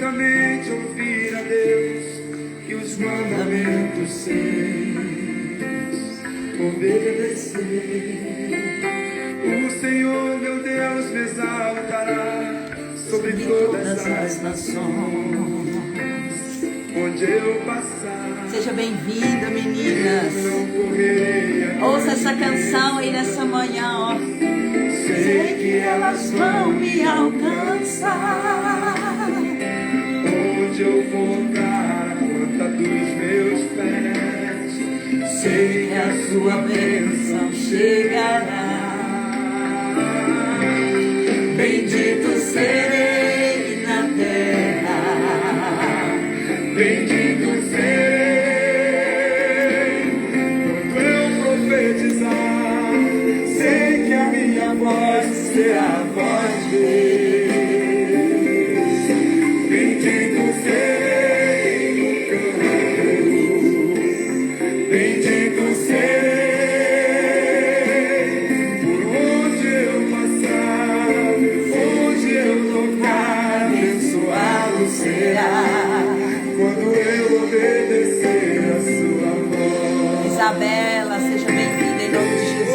somente ouvir a Deus e os mandamentos seus, obedecer. O Senhor meu Deus me exaltará sobre todas as nações, onde eu passar. Seja bem-vinda, meninas. Ouça essa canção aí nessa manhã, ó. Sei que elas vão me alcançar. Onde eu colocar a planta dos meus pés, sei que a sua bênção chegará. Bendito serei na terra, bendito serei quando eu profetizar. Sei que a minha voz será a voz de Deus. Bendito serei no campo, bendito serei por onde eu passar, onde eu tocar, abençoado será quando eu obedecer a sua voz. Isabela, seja bem-vinda em nome de Jesus.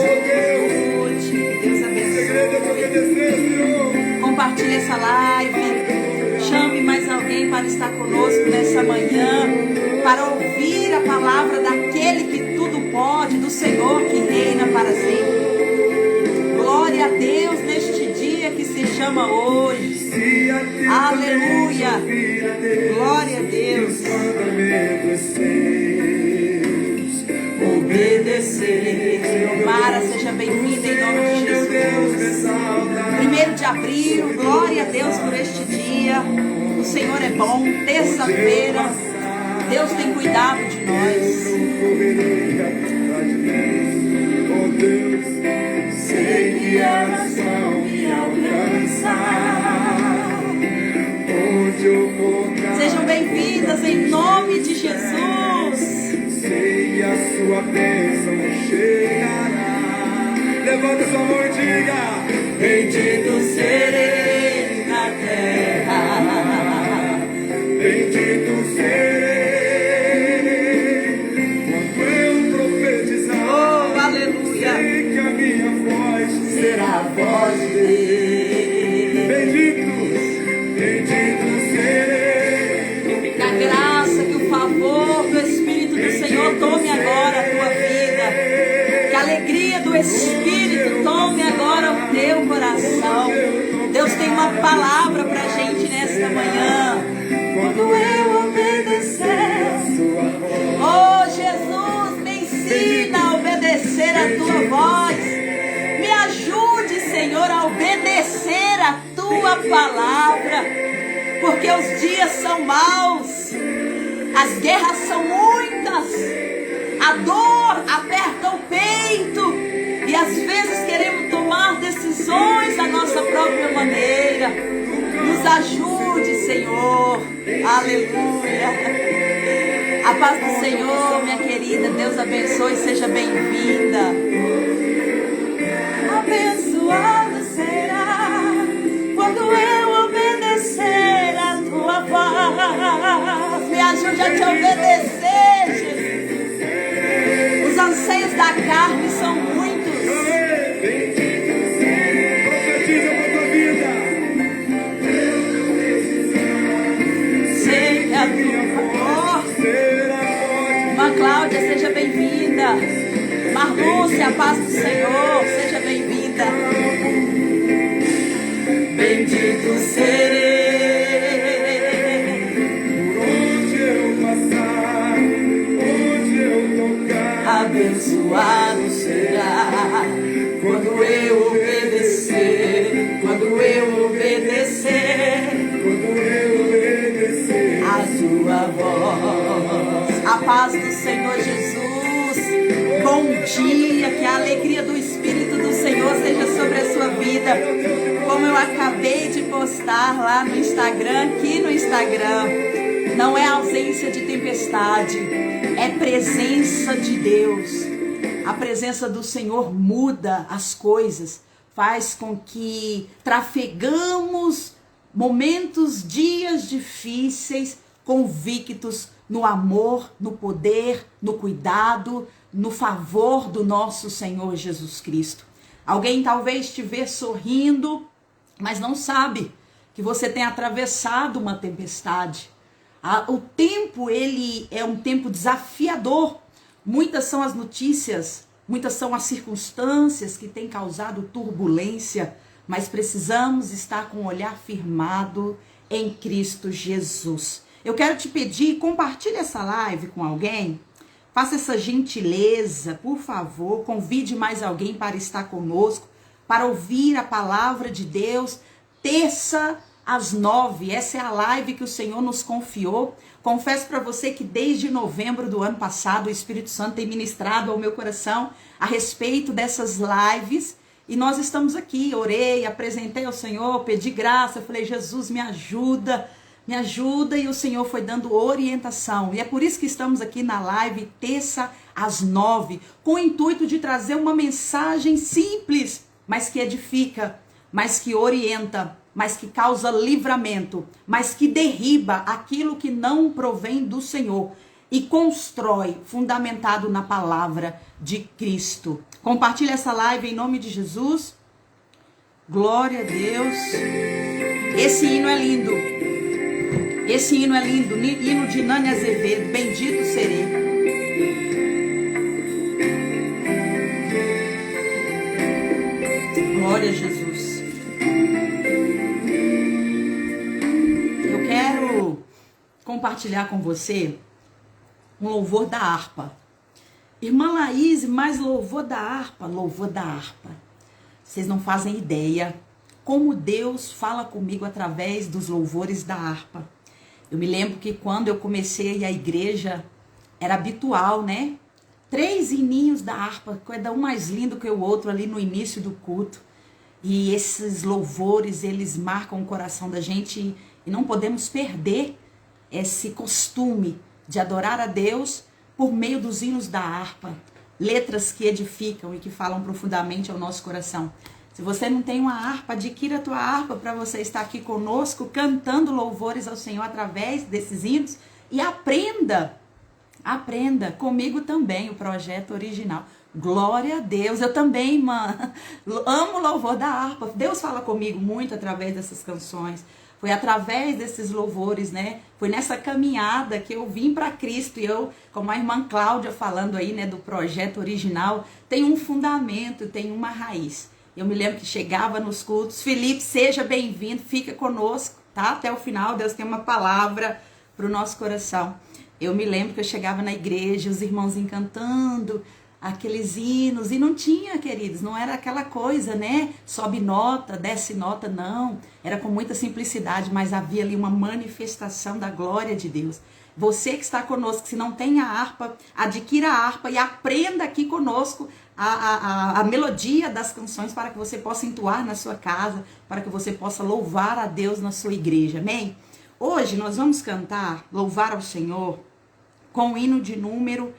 Deus abençoe. Compartilhe essa live. Chame mais alguém para estar conosco nessa manhã, para ouvir a palavra daquele que tudo pode, do Senhor que reina para sempre. Glória a Deus neste dia que se chama hoje. Aleluia. Glória a Deus. Obedecer. Mara, seja bem-vinda em nome de Jesus. 1º de abril, glória a Deus por este dia. O Senhor é bom. Terça-feira, Deus tem cuidado de nós. Oh Deus, sei que elas vão me alcançar. Onde eu vou. Sejam bem-vindas em nome de Jesus. Sei que a sua bênção chegará. Levanta sua mão e diga: bendito serei na terra, bendito serei quando eu profetizar. Oh, aleluia. Sei que a minha voz será a voz de Deus. Bendito serei. Que a graça, que o favor do Espírito do Senhor tome agora a tua vida. Que a alegria do Espírito tome agora o teu coração. Deus tem uma palavra pra gente nesta manhã. Quando eu obedecer, oh Jesus, me ensina a obedecer a tua voz. Me ajude, Senhor, a obedecer a tua palavra. Porque os dias são maus, as guerras são muitas, a dor aperta o peito e às vezes queremos tomar decisões da nossa própria maneira. Nos ajude, Senhor. Aleluia. A paz do Senhor, minha querida. Deus abençoe, seja bem-vinda. Abençoado será quando eu obedecer a tua voz. Me ajude a te obedecer, Jesus. Os anseios da carne são muitos. Profetiza para tua vida. Sei que a tua voz. Irmã Cláudia, seja bem-vinda. Marlúcia, a paz do Senhor, seja bem-vinda. Bendito serei por onde eu passar, onde eu tocar. Abençoado será Quando eu obedecer, quando eu obedecer, quando eu obedecer a sua voz. A paz do Senhor Jesus. Bom dia, que a alegria do Espírito do Senhor seja sobre a sua vida. Como eu acabei de postar lá no Instagram, aqui no Instagram, não é ausência de tempestade, é presença de Deus. A presença do Senhor muda as coisas, faz com que trafegamos momentos, dias difíceis, convictos no amor, no poder, no cuidado, no favor do nosso Senhor Jesus Cristo. Alguém talvez estiver sorrindo, mas não sabe que você tem atravessado uma tempestade. O tempo, ele é um tempo desafiador. Muitas são as notícias, muitas são as circunstâncias que têm causado turbulência, mas precisamos estar com o olhar firmado em Cristo Jesus. Eu quero te pedir, compartilhe essa live com alguém. Faça essa gentileza, por favor, convide mais alguém para estar conosco, para ouvir a palavra de Deus, terça às 9, essa é a live que o Senhor nos confiou. Confesso para você que desde novembro do ano passado, o Espírito Santo tem ministrado ao meu coração a respeito dessas lives, e nós estamos aqui, orei, apresentei ao Senhor, pedi graça, falei, Jesus, me ajuda, e o Senhor foi dando orientação. E é por isso que estamos aqui na live, terça às 9, com o intuito de trazer uma mensagem simples, mas que edifica, mas que orienta, mas que causa livramento, mas que derriba aquilo que não provém do Senhor e constrói, fundamentado na palavra de Cristo. Compartilhe essa live em nome de Jesus. Glória a Deus. Esse hino é lindo. Esse hino é lindo, hino de Nani Azevedo, bendito serei. Glória a Jesus. Eu quero compartilhar com você um louvor da harpa. Irmã Laís, mais louvor da harpa, louvor da harpa. Vocês não fazem ideia como Deus fala comigo através dos louvores da harpa. Eu me lembro que quando eu comecei a ir à igreja, era habitual, né? 3 hininhos da harpa, cada um mais lindo que o outro ali no início do culto. E esses louvores, eles marcam o coração da gente e não podemos perder esse costume de adorar a Deus por meio dos hinos da harpa. Letras que edificam e que falam profundamente ao nosso coração. Se você não tem uma harpa, adquira a tua harpa para você estar aqui conosco, cantando louvores ao Senhor através desses hinos. E aprenda comigo também o projeto original. Glória a Deus, eu também, irmã, amo o louvor da harpa. Deus fala comigo muito através dessas canções. Foi através desses louvores, né? Foi nessa caminhada que eu vim para Cristo. E eu, como a irmã Cláudia falando aí, né, do projeto original, tem um fundamento, tem uma raiz. Eu me lembro que chegava nos cultos. Felipe, seja bem-vindo, fica conosco, tá? Até o final, Deus tem uma palavra para o nosso coração. Eu me lembro que eu chegava na igreja, os irmãos cantando aqueles hinos, e não tinha, queridos, não era aquela coisa, né? Sobe nota, desce nota, não. Era com muita simplicidade, mas havia ali uma manifestação da glória de Deus. Você que está conosco, se não tem a harpa, adquira a harpa e aprenda aqui conosco a melodia das canções para que você possa entoar na sua casa, para que você possa louvar a Deus na sua igreja, amém? Hoje nós vamos cantar, louvar ao Senhor, com o hino de número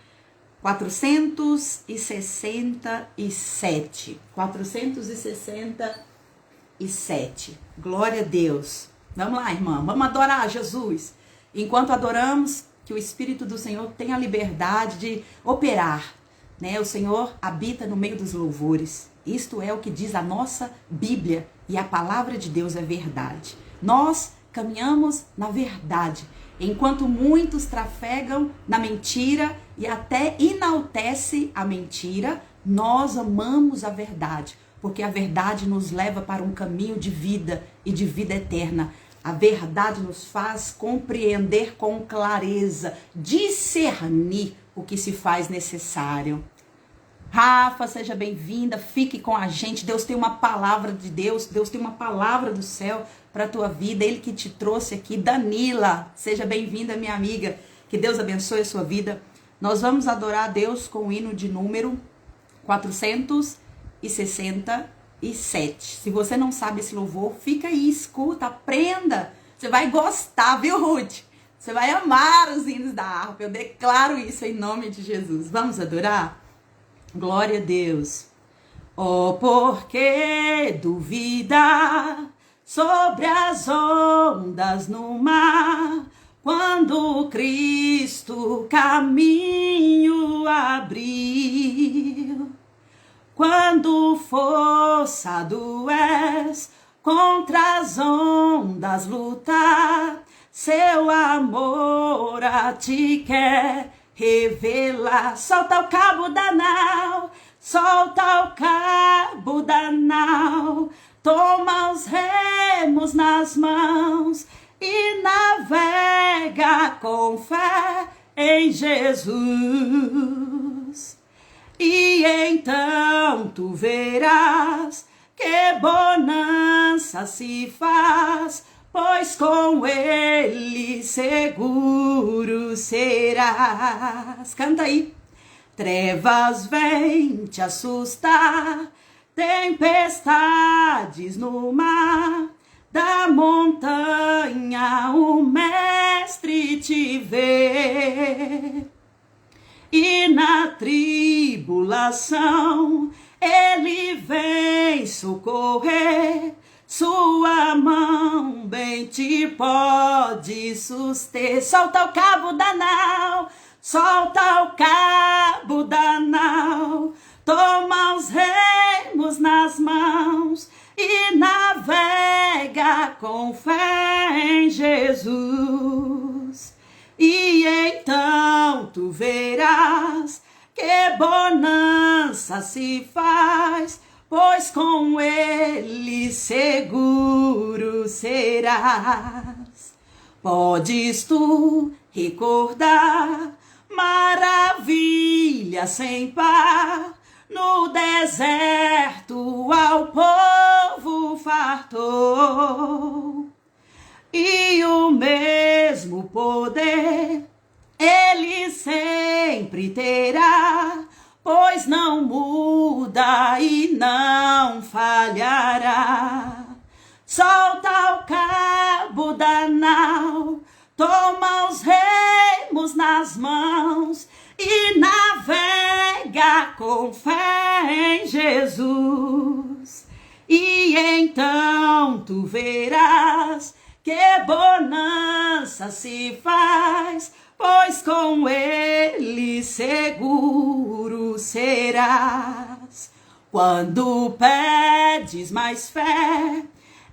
467. 467. Glória a Deus. Vamos lá, irmã, vamos adorar Jesus. Enquanto adoramos, que o Espírito do Senhor tenha a liberdade de operar, né? O Senhor habita no meio dos louvores. Isto é o que diz a nossa Bíblia, e a palavra de Deus é verdade. Nós caminhamos na verdade, enquanto muitos trafegam na mentira e até enaltece a mentira, nós amamos a verdade, porque a verdade nos leva para um caminho de vida e de vida eterna. A verdade nos faz compreender com clareza, discernir o que se faz necessário. Rafa, seja bem-vinda, fique com a gente. Deus tem uma palavra de Deus, Deus tem uma palavra do céu para a tua vida, Ele que te trouxe aqui. Danila, seja bem-vinda, minha amiga, que Deus abençoe a sua vida. Nós vamos adorar a Deus com o hino de número 467. Se você não sabe esse louvor, fica aí, escuta, aprenda. Você vai gostar, viu, Ruth? Você vai amar os hinos da harpa. Eu declaro isso em nome de Jesus. Vamos adorar? Glória a Deus. Oh, por que duvida sobre as ondas no mar, quando Cristo caminho abriu. Quando forçado és contra as ondas lutar, seu amor a ti quer revelar. Solta o cabo da nau, solta o cabo da nau, toma os remos nas mãos e navega com fé em Jesus. E então tu verás que bonança se faz, pois com ele seguro serás. Canta aí. Trevas vêm te assustar, tempestades no mar, da montanha o mestre te vê. E na tribulação ele vem socorrer, sua mão bem te pode suster. Solta o cabo da nau, solta o cabo da nau, toma os remos nas mãos e navega com fé em Jesus. E então tu verás que bonança se faz, pois com ele seguro serás. Podes tu recordar maravilha sem par, no deserto ao povo fartou. E o mesmo poder ele sempre terá, pois não muda e não falhará. Solta o cabo da nau, toma os remos nas mãos e navega com fé em Jesus. E então tu verás que bonança se faz, pois com ele seguro serás. Quando pedes mais fé,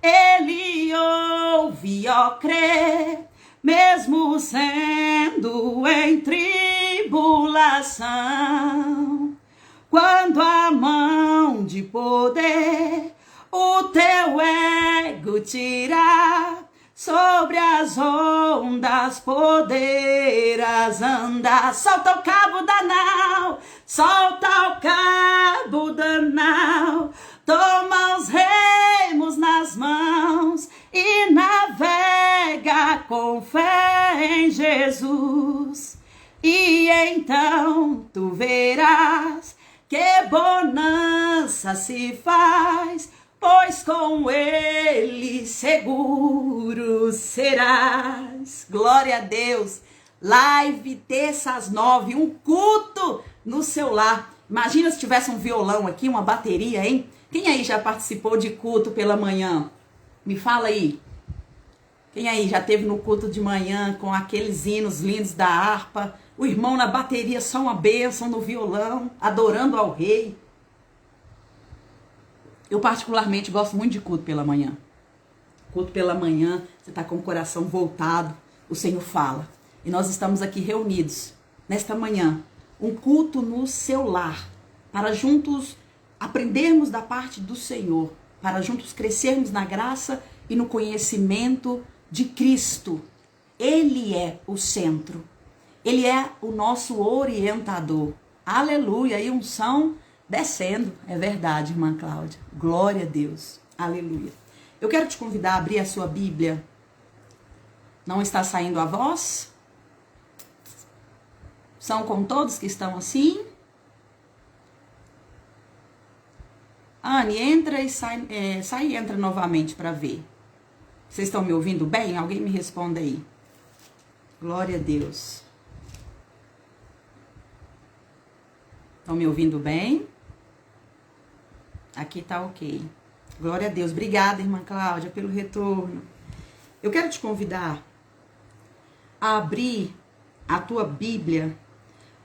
ele ouve, ó crê, mesmo sendo em tribulação. Quando a mão de poder o teu ego tirar, sobre as ondas poderás andar. Solta o cabo da nau, solta o cabo da nau, toma os remos nas mãos e navega com fé em Jesus. E então tu verás que bonança se faz, pois com ele seguro serás. Glória a Deus. Live terça às 9, um culto no seu lar. Imagina se tivesse um violão aqui, uma bateria, hein? Quem aí já participou de culto pela manhã? Me fala aí. Quem aí já teve no culto de manhã com aqueles hinos lindos da harpa? O irmão na bateria, só uma bênção no violão, adorando ao rei. Eu particularmente gosto muito de culto pela manhã. Culto pela manhã, você está com o coração voltado, o Senhor fala. E nós estamos aqui reunidos, nesta manhã, um culto no seu lar, para juntos aprendermos da parte do Senhor, para juntos crescermos na graça e no conhecimento de Cristo. Ele é o centro, ele é o nosso orientador. Aleluia, e unção descendo, é verdade, irmã Cláudia. Glória a Deus. Aleluia. Eu quero te convidar a abrir a sua Bíblia. Não está saindo a voz? São com todos que estão assim? Anne, entra e sai e entra novamente para ver. Vocês estão me ouvindo bem? Alguém me responda aí. Glória a Deus. Estão me ouvindo bem? Aqui tá ok. Glória a Deus. Obrigada, irmã Cláudia, pelo retorno. Eu quero te convidar a abrir a tua Bíblia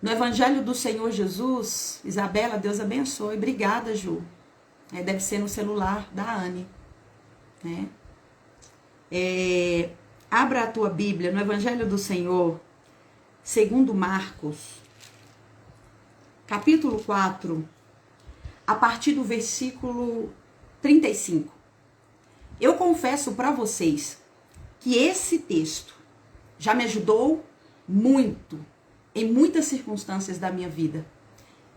no Evangelho do Senhor Jesus. Isabela, Deus abençoe. Obrigada, Ju. Deve ser no celular da Anne. Né? Abra a tua Bíblia no Evangelho do Senhor, segundo Marcos, capítulo 4, a partir do versículo 35. Eu confesso para vocês que esse texto já me ajudou muito em muitas circunstâncias da minha vida.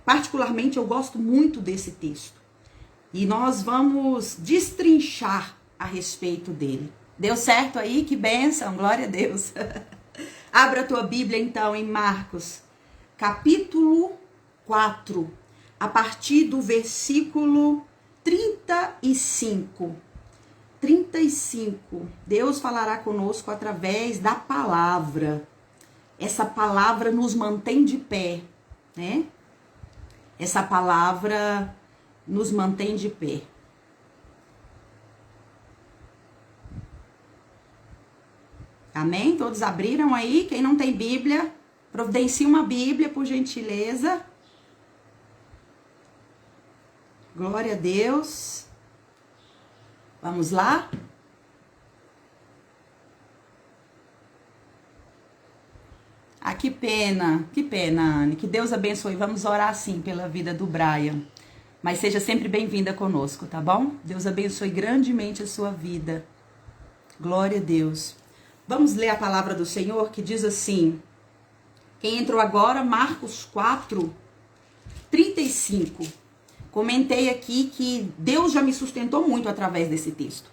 Particularmente, eu gosto muito desse texto. E nós vamos destrinchar a respeito dele. Deu certo aí? Que bênção! Glória a Deus! Abra a tua Bíblia, então, em Marcos, capítulo 4, a partir do versículo 35. 35. Deus falará conosco através da palavra. Essa palavra nos mantém de pé, né? Essa palavra nos mantém de pé. Amém? Todos abriram aí? Quem não tem Bíblia, providencie uma Bíblia, por gentileza. Glória a Deus. Vamos lá? Ah, que pena, Anne. Que Deus abençoe. Vamos orar sim pela vida do Brian. Mas seja sempre bem-vinda conosco, tá bom? Deus abençoe grandemente a sua vida. Glória a Deus. Vamos ler a palavra do Senhor que diz assim. Quem entrou agora, Marcos 4, 35. Comentei aqui que Deus já me sustentou muito através desse texto.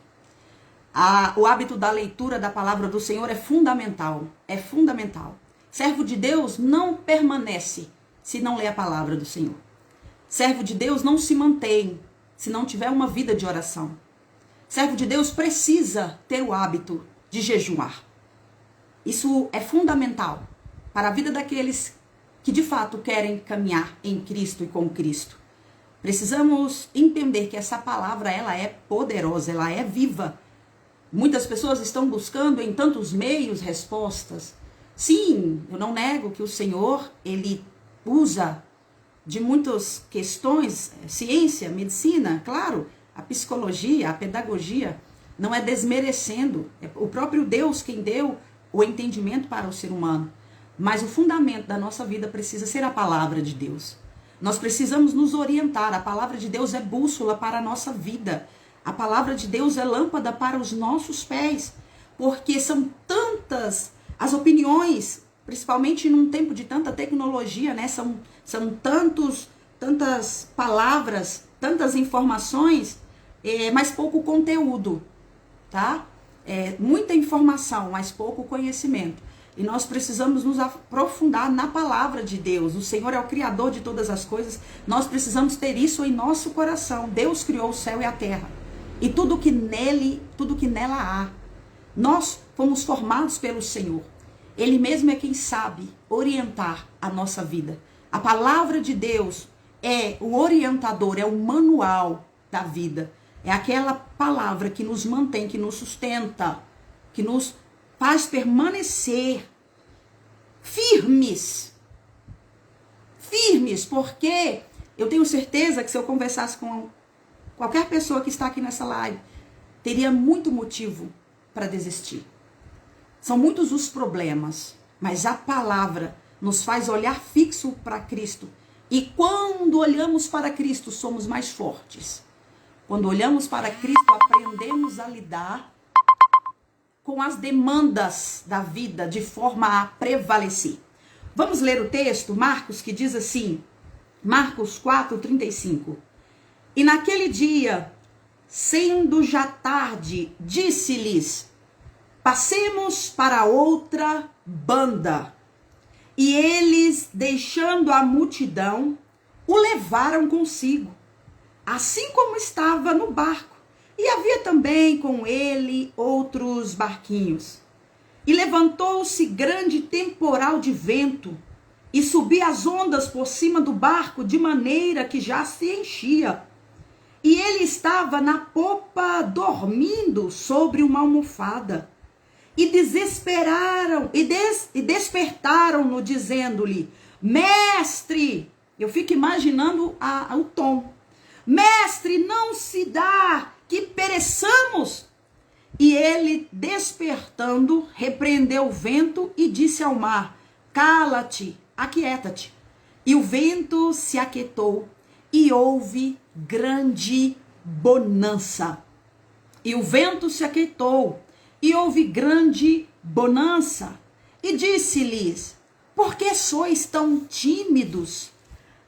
O hábito da leitura da palavra do Senhor é fundamental. É fundamental. Servo de Deus não permanece se não lê a palavra do Senhor. Servo de Deus não se mantém se não tiver uma vida de oração. Servo de Deus precisa ter o hábito de jejuar. Isso é fundamental para a vida daqueles que de fato querem caminhar em Cristo e com Cristo. Precisamos entender que essa palavra, ela é poderosa, ela é viva. Muitas pessoas estão buscando em tantos meios respostas. Sim, eu não nego que o Senhor, ele usa de muitas questões, ciência, medicina, claro, a psicologia, a pedagogia, não é desmerecendo. É o próprio Deus quem deu o entendimento para o ser humano. Mas o fundamento da nossa vida precisa ser a palavra de Deus. Nós precisamos nos orientar. A palavra de Deus é bússola para a nossa vida. A palavra de Deus é lâmpada para os nossos pés. Porque são tantas as opiniões, principalmente num tempo de tanta tecnologia, né? São tantas palavras, tantas informações, mas pouco conteúdo, tá? Muita informação, mas pouco conhecimento. E nós precisamos nos aprofundar na palavra de Deus. O Senhor é o Criador de todas as coisas. Nós precisamos ter isso em nosso coração. Deus criou o céu e a terra. E tudo que nela há. Nós fomos formados pelo Senhor. Ele mesmo é quem sabe orientar a nossa vida. A palavra de Deus é o orientador, é o manual da vida. É aquela palavra que nos mantém, que nos sustenta, que nos faz permanecer firmes. Firmes, porque eu tenho certeza que se eu conversasse com qualquer pessoa que está aqui nessa live, teria muito motivo para desistir. São muitos os problemas, mas a palavra nos faz olhar fixo para Cristo. E quando olhamos para Cristo, somos mais fortes. Quando olhamos para Cristo, aprendemos a lidar com as demandas da vida de forma a prevalecer. Vamos ler o texto, Marcos, que diz assim, Marcos 4, 35. E naquele dia, sendo já tarde, disse-lhes, passemos para outra banda. E eles, deixando a multidão, o levaram consigo, assim como estava no barco. E havia também com ele outros barquinhos. E levantou-se grande temporal de vento, e subia as ondas por cima do barco, de maneira que já se enchia. e ele estava na popa dormindo sobre uma almofada. E despertaram-no, dizendo-lhe: mestre, eu fico imaginando o tom, mestre, não se dá que pereçamos. E ele, despertando, repreendeu o vento e disse ao mar: cala-te, aquieta-te. E o vento se aquietou e houve grande bonança. E o vento se aquietou e houve grande bonança. E disse-lhes: por que sois tão tímidos?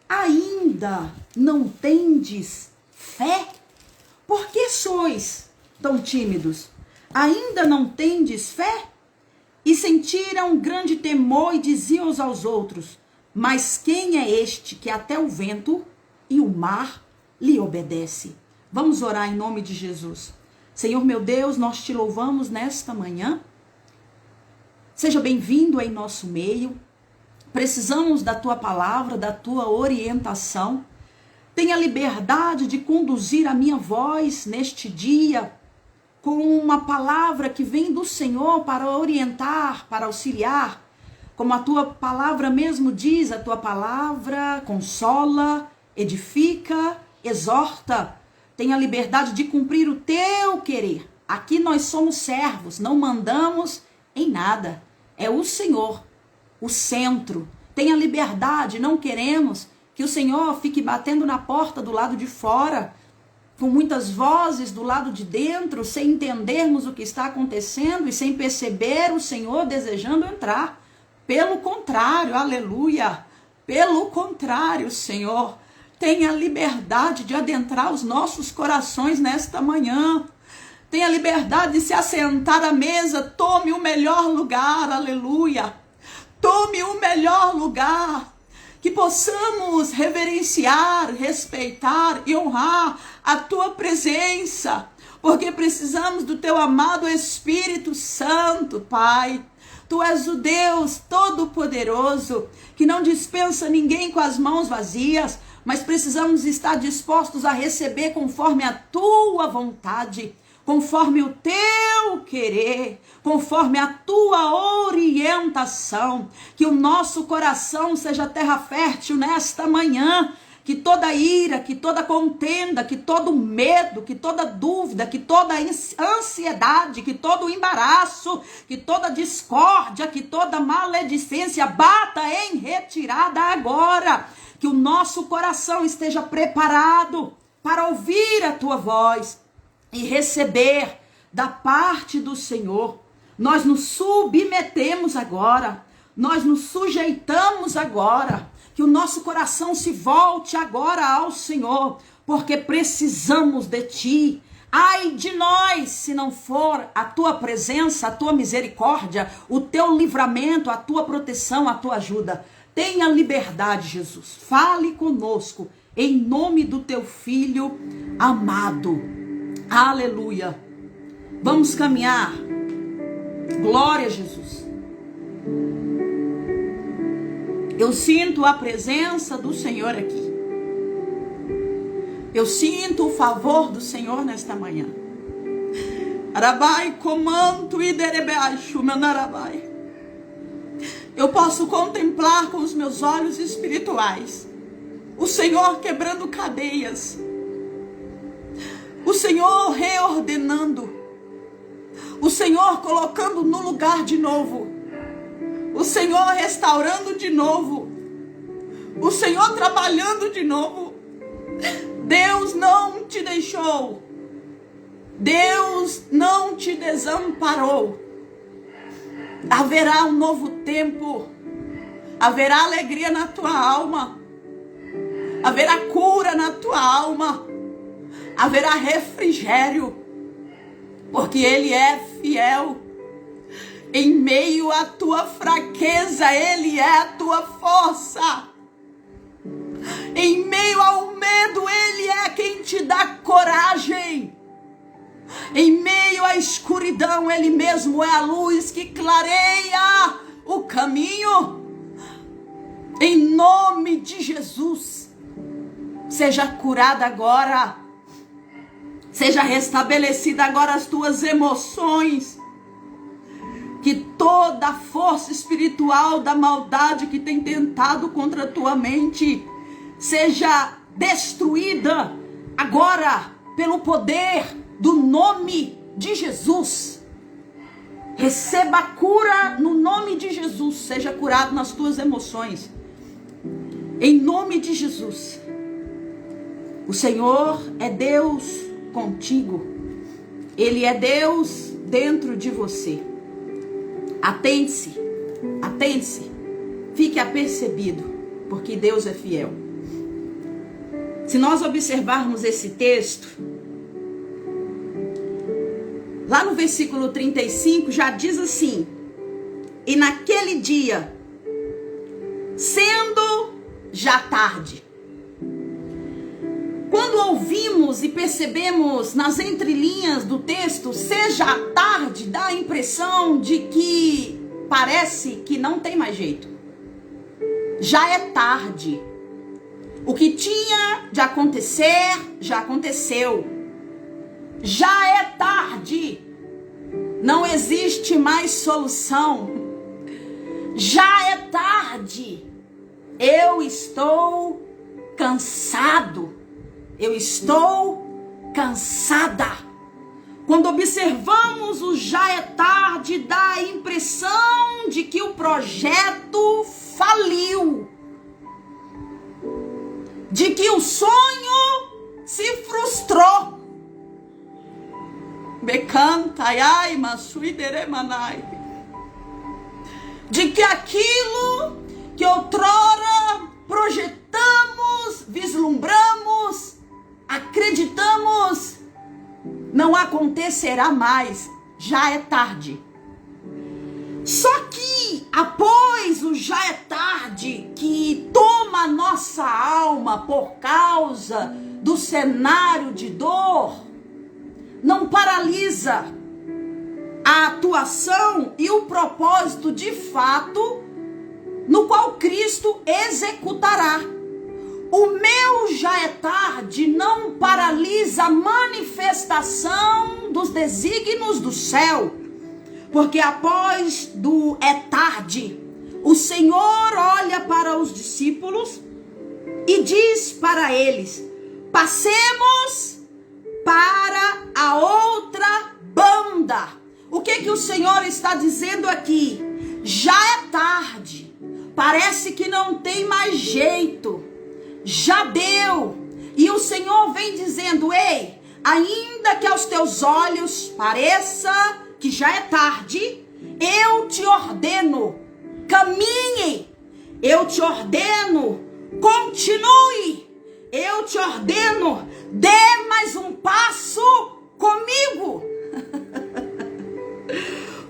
Ainda não tendes fé? Por que sois tão tímidos? Ainda não tendes fé? E sentiram grande temor e diziam uns aos outros: mas quem é este que até o vento e o mar lhe obedece? Vamos orar em nome de Jesus. Senhor meu Deus, nós te louvamos nesta manhã. Seja bem-vindo em nosso meio. Precisamos da tua palavra, da tua orientação. Tenha liberdade de conduzir a minha voz neste dia com uma palavra que vem do Senhor para orientar, para auxiliar. Como a tua palavra mesmo diz, a tua palavra consola, edifica, exorta. Tenha liberdade de cumprir o teu querer. Aqui nós somos servos, não mandamos em nada. É o Senhor, o centro. Tenha liberdade, não queremos que o Senhor fique batendo na porta do lado de fora, com muitas vozes do lado de dentro, sem entendermos o que está acontecendo e sem perceber o Senhor desejando entrar. Pelo contrário, aleluia, pelo contrário, Senhor, tenha liberdade de adentrar os nossos corações nesta manhã. Tenha liberdade de se assentar à mesa, tome o melhor lugar, aleluia. Tome o melhor lugar, que possamos reverenciar, respeitar e honrar a tua presença, porque precisamos do teu amado Espírito Santo, Pai. Tu és o Deus Todo-Poderoso, que não dispensa ninguém com as mãos vazias, mas precisamos estar dispostos a receber conforme a tua vontade, conforme o teu querer, conforme a tua orientação. Que o nosso coração seja terra fértil nesta manhã, que toda ira, que toda contenda, que todo medo, que toda dúvida, que toda ansiedade, que todo embaraço, que toda discórdia, que toda maledicência bata em retirada agora. Que o nosso coração esteja preparado para ouvir a tua voz e receber da parte do Senhor. Nós nos submetemos agora, nós nos sujeitamos agora, que o nosso coração se volte agora ao Senhor, porque precisamos de ti. Ai de nós, se não for a tua presença, a tua misericórdia, o teu livramento, a tua proteção, a tua ajuda. Tenha liberdade, Jesus. Fale conosco, em nome do teu Filho amado. Aleluia. Vamos caminhar. Glória a Jesus. Eu sinto a presença do Senhor aqui. Eu sinto o favor do Senhor nesta manhã. Arabai, comanto e derebeachu, meu narabai. Eu posso contemplar com os meus olhos espirituais o Senhor quebrando cadeias, o Senhor reordenando, o Senhor colocando no lugar de novo, o Senhor restaurando de novo, o Senhor trabalhando de novo. Deus não te deixou, Deus não te desamparou. Haverá um novo tempo, haverá alegria na tua alma, haverá cura na tua alma, haverá refrigério, porque Ele é fiel. Em meio à tua fraqueza, Ele é a tua força. Em meio ao medo, Ele é quem te dá coragem. Em meio à escuridão, Ele mesmo é a luz que clareia o caminho. Em nome de Jesus, seja curada agora Seja restabelecida agora as tuas emoções. Que toda a força espiritual da maldade que tem tentado contra a tua mente seja destruída agora pelo poder do nome de Jesus. Receba a cura no nome de Jesus. Seja curado nas tuas emoções. Em nome de Jesus. O Senhor é Deus contigo. Ele é Deus dentro de você. Atente-se, atente-se, fique apercebido, porque Deus é fiel. Se nós observarmos esse texto, lá no versículo 35 já diz assim: e naquele dia, sendo já tarde. Quando ouvimos e percebemos nas entrelinhas do texto, seja tarde, dá a impressão de que parece que não tem mais jeito. Já é tarde. O que tinha de acontecer, já aconteceu. Já é tarde. Não existe mais solução. Já é tarde. Eu estou cansado. Eu estou cansada. Quando observamos o já é tarde, dá a impressão de que o projeto faliu. De que o sonho se frustrou. De que aquilo que outrora projetamos, vislumbramos, acreditamos, não acontecerá mais. Já é tarde. Só que após o já é tarde, que toma a nossa alma por causa do cenário de dor, não paralisa a atuação e o propósito de fato no qual Cristo executará. O meu já é tarde não paralisa a manifestação dos desígnios do céu, porque após do é tarde, o Senhor olha para os discípulos e diz para eles: passemos para a outra banda. O que o Senhor está dizendo aqui? Já é tarde, parece que não tem mais jeito. Já deu. E o Senhor vem dizendo: ei, ainda que aos teus olhos pareça que já é tarde, eu te ordeno, caminhe. Eu te ordeno, continue. Eu te ordeno, dê mais um passo comigo.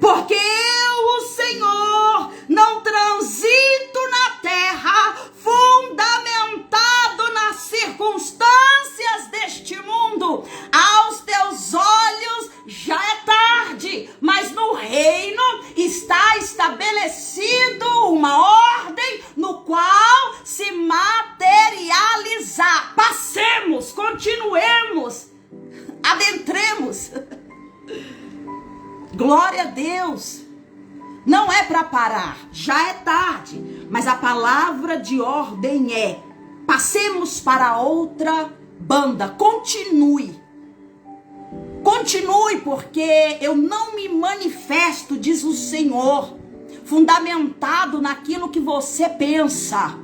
Porque eu, o Senhor, não transito na terra fundamentado nas circunstâncias deste mundo. Aos teus olhos já é tarde, mas no reino está estabelecido uma ordem no qual se materializar. Passemos, continuemos, adentremos. Glória a Deus. Não é para parar, já é tarde, mas a palavra de ordem é: passemos para outra banda. Continue. Continue, porque eu não me manifesto, diz o Senhor, fundamentado naquilo que você pensa.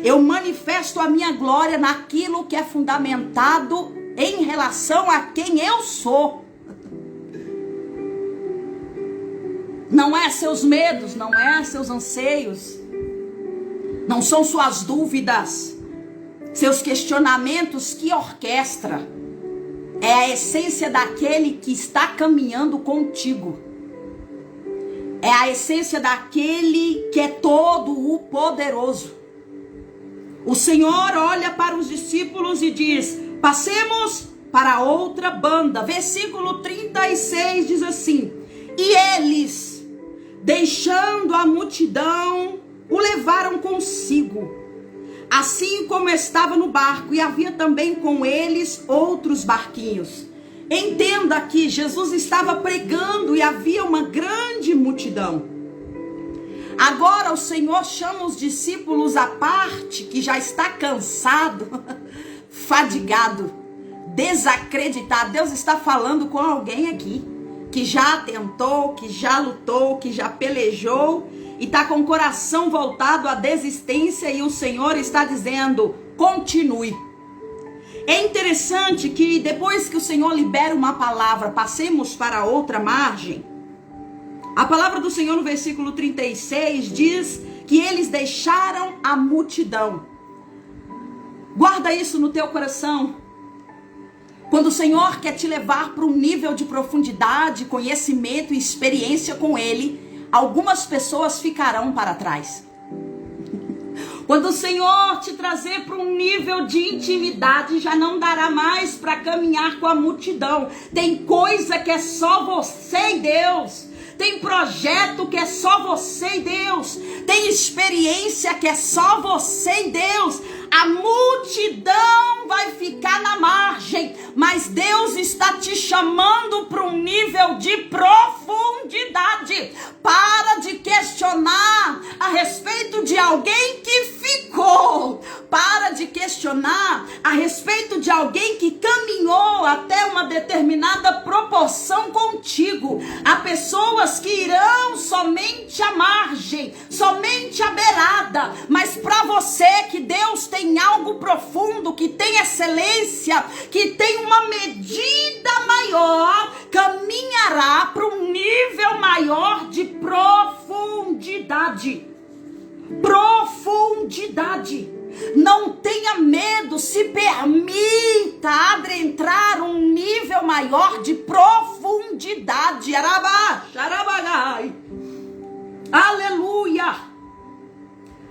Eu manifesto a minha glória naquilo que é fundamentado em relação a quem eu sou. Não é seus medos, não é seus anseios, não são suas dúvidas, seus questionamentos que orquestra. É a essência daquele que está caminhando contigo. É a essência daquele que é todo o poderoso. O Senhor olha para os discípulos e diz: passemos para outra banda. Versículo 36 diz assim: e eles, deixando a multidão, o levaram consigo, assim como estava no barco, e havia também com eles outros barquinhos. Entenda que Jesus estava pregando e havia uma grande multidão. Agora o Senhor chama os discípulos à parte, que já está cansado, fadigado, desacreditado. Deus está falando com alguém aqui, que já tentou, que já lutou, que já pelejou, e está com o coração voltado à desistência, e o Senhor está dizendo, continue. É interessante que depois que o Senhor libera uma palavra, passemos para outra margem. A palavra do Senhor no versículo 36 diz que eles deixaram a multidão. Guarda isso no teu coração. Quando o Senhor quer te levar para um nível de profundidade, conhecimento e experiência com Ele, algumas pessoas ficarão para trás. Quando o Senhor te trazer para um nível de intimidade, já não dará mais para caminhar com a multidão. Tem coisa que é só você e Deus. Tem projeto que é só você e Deus. Tem experiência que é só você e Deus. A multidão vai ficar na margem, mas Deus está te chamando para um nível de profundidade. Para de questionar a respeito de alguém que ficou. Para de questionar a respeito de alguém que caminhou até uma determinada proporção contigo. Há pessoas que irão somente à margem, somente à beirada, mas para você que Deus tem algo profundo, que tem excelência, que tem uma medida maior, caminhará para um nível maior de profundidade. Profundidade. Não tenha medo, se permita adentrar um nível maior de profundidade. Arabagai. Aleluia.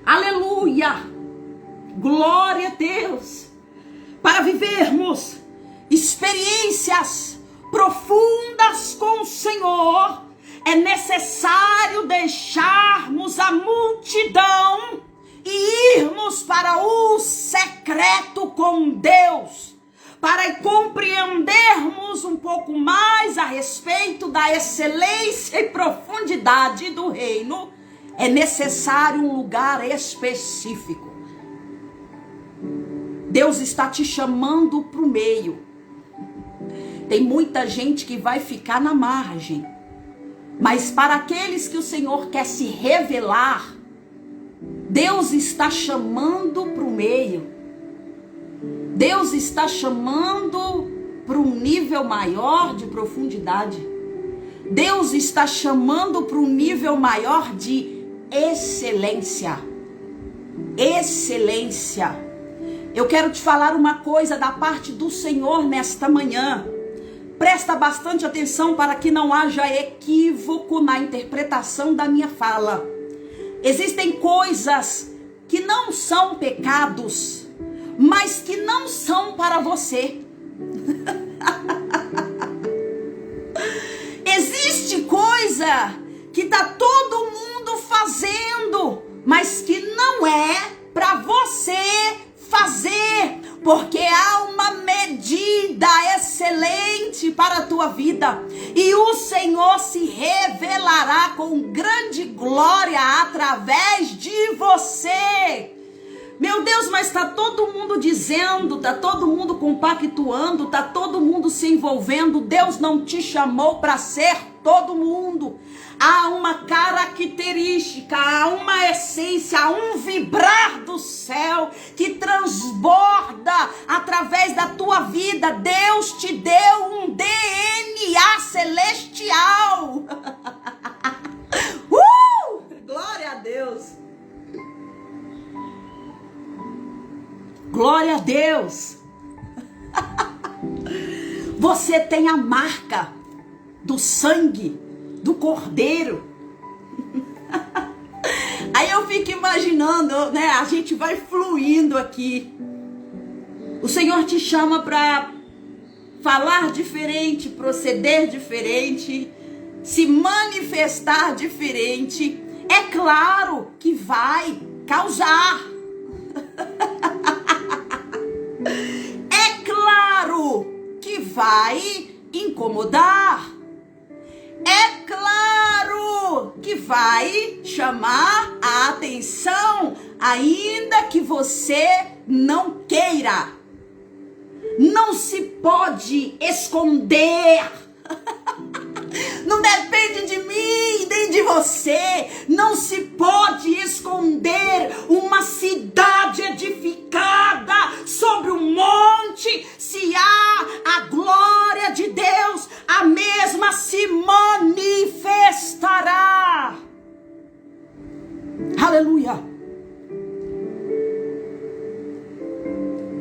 Aleluia. Glória a Deus. Para vivermos experiências profundas com o Senhor, é necessário deixarmos a multidão e irmos para o secreto com Deus, para compreendermos um pouco mais a respeito da excelência e profundidade do reino. É necessário um lugar específico. Deus está te chamando para o meio. Tem muita gente que vai ficar na margem, mas para aqueles que o Senhor quer se revelar, Deus está chamando para o meio. Deus está chamando para um nível maior de profundidade. Deus está chamando para um nível maior de excelência. Excelência. Eu quero te falar uma coisa da parte do Senhor nesta manhã. Presta bastante atenção para que não haja equívoco na interpretação da minha fala. Existem coisas que não são pecados, mas que não são para você. Existe coisa que está todo mundo fazendo, mas que não é para você fazer, porque há uma medida excelente para a tua vida, e o Senhor se revelará com grande glória através de você. Meu Deus, mas está todo mundo dizendo, está todo mundo compactuando, está todo mundo se envolvendo. Deus não te chamou para ser todo mundo. Há uma característica, há uma essência, há um vibrar do céu que transborda através da tua vida. Deus te deu um DNA celestial. Glória a Deus. Glória a Deus. Você tem a marca do sangue do Cordeiro. Aí eu fico imaginando, né? A gente vai fluindo aqui. O Senhor te chama para falar diferente, proceder diferente, se manifestar diferente. É claro que vai causar. É claro que vai incomodar. É claro que vai chamar a atenção, ainda que você não queira. Não se pode esconder. Não depende de mim, nem de você. Não se pode esconder uma cidade edificada sobre um monte. Se há a glória de Deus, a mesma se manifestará. Aleluia.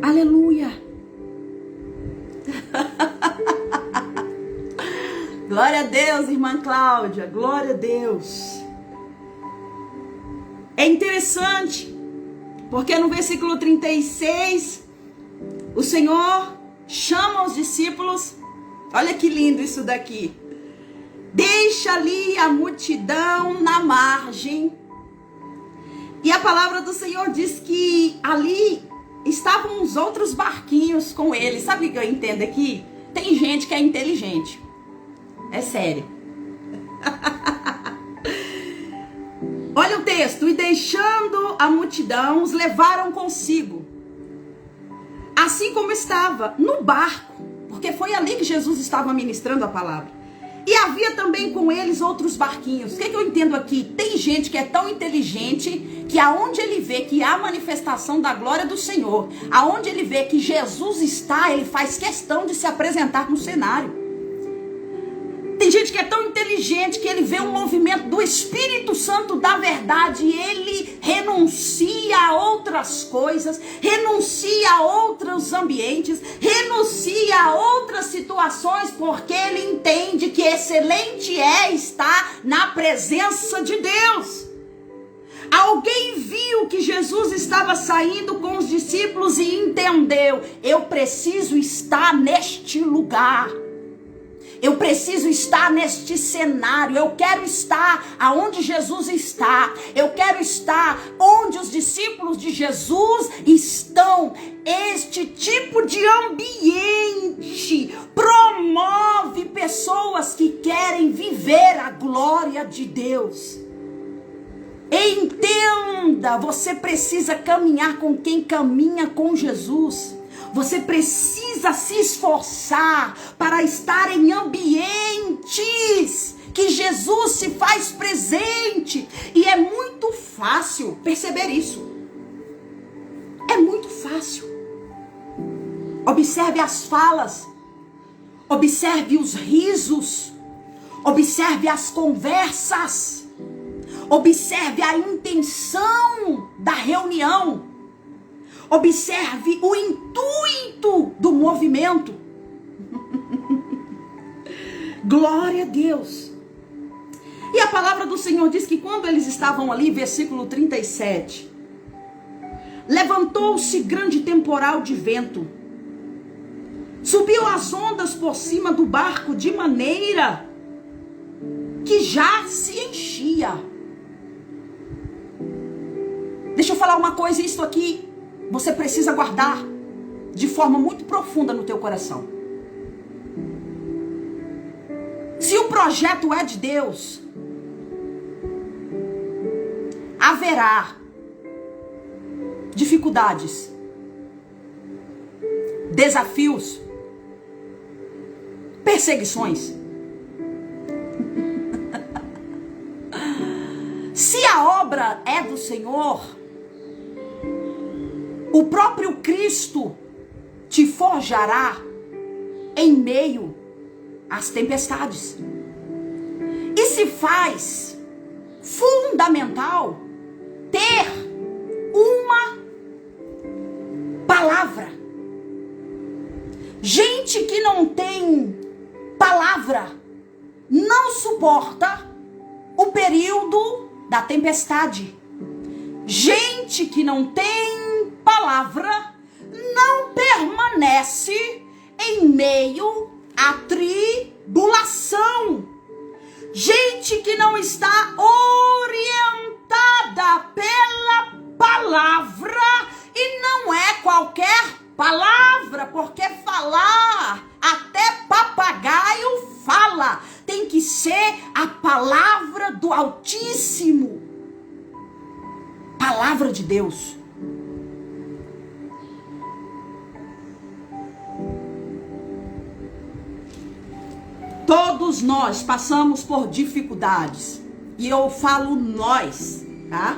Aleluia. Glória a Deus, irmã Cláudia, glória a Deus. É interessante, porque no versículo 36, o Senhor chama os discípulos, olha que lindo isso daqui. Deixa ali a multidão na margem. E a palavra do Senhor diz que ali estavam os outros barquinhos com ele. Sabe o que eu entendo aqui? Tem gente que é inteligente. É sério. Olha o texto. E deixando a multidão, os levaram consigo, assim como estava, no barco. Porque foi ali que Jesus estava ministrando a palavra. E havia também com eles outros barquinhos. O que eu entendo aqui? Tem gente que é tão inteligente que aonde ele vê que há manifestação da glória do Senhor, aonde ele vê que Jesus está, ele faz questão de se apresentar no cenário. Tem gente que é tão inteligente que ele vê um movimento do Espírito Santo da verdade e ele renuncia a outras coisas, renuncia a outros ambientes, renuncia a outras situações, porque ele entende que excelente é estar na presença de Deus. Alguém viu que Jesus estava saindo com os discípulos e entendeu: eu preciso estar neste lugar. Eu preciso estar neste cenário. Eu quero estar aonde Jesus está. Eu quero estar onde os discípulos de Jesus estão. Este tipo de ambiente promove pessoas que querem viver a glória de Deus. Entenda, você precisa caminhar com quem caminha com Jesus. Você precisa se esforçar para estar em ambientes que Jesus se faz presente. E é muito fácil perceber isso. É muito fácil. Observe as falas. Observe os risos. Observe as conversas. Observe a intenção da reunião. Observe o intuito do movimento. Glória a Deus. E a palavra do Senhor diz que quando eles estavam ali, versículo 37, levantou-se grande temporal de vento, subiu as ondas por cima do barco de maneira que já se enchia. Deixa eu falar uma coisa, isso aqui você precisa guardar de forma muito profunda no teu coração. Se o projeto é de Deus, haverá dificuldades, desafios, perseguições. Se a obra é do Senhor, o próprio Cristo te forjará em meio às tempestades. E se faz fundamental ter uma palavra. Gente que não tem palavra não suporta o período da tempestade. Gente que não tem palavra não permanece em meio à tribulação. Gente que não está orientada pela palavra, e não é qualquer palavra, porque falar até papagaio fala. Tem que ser a palavra do Altíssimo. Palavra de Deus. Todos nós passamos por dificuldades. E eu falo nós, tá?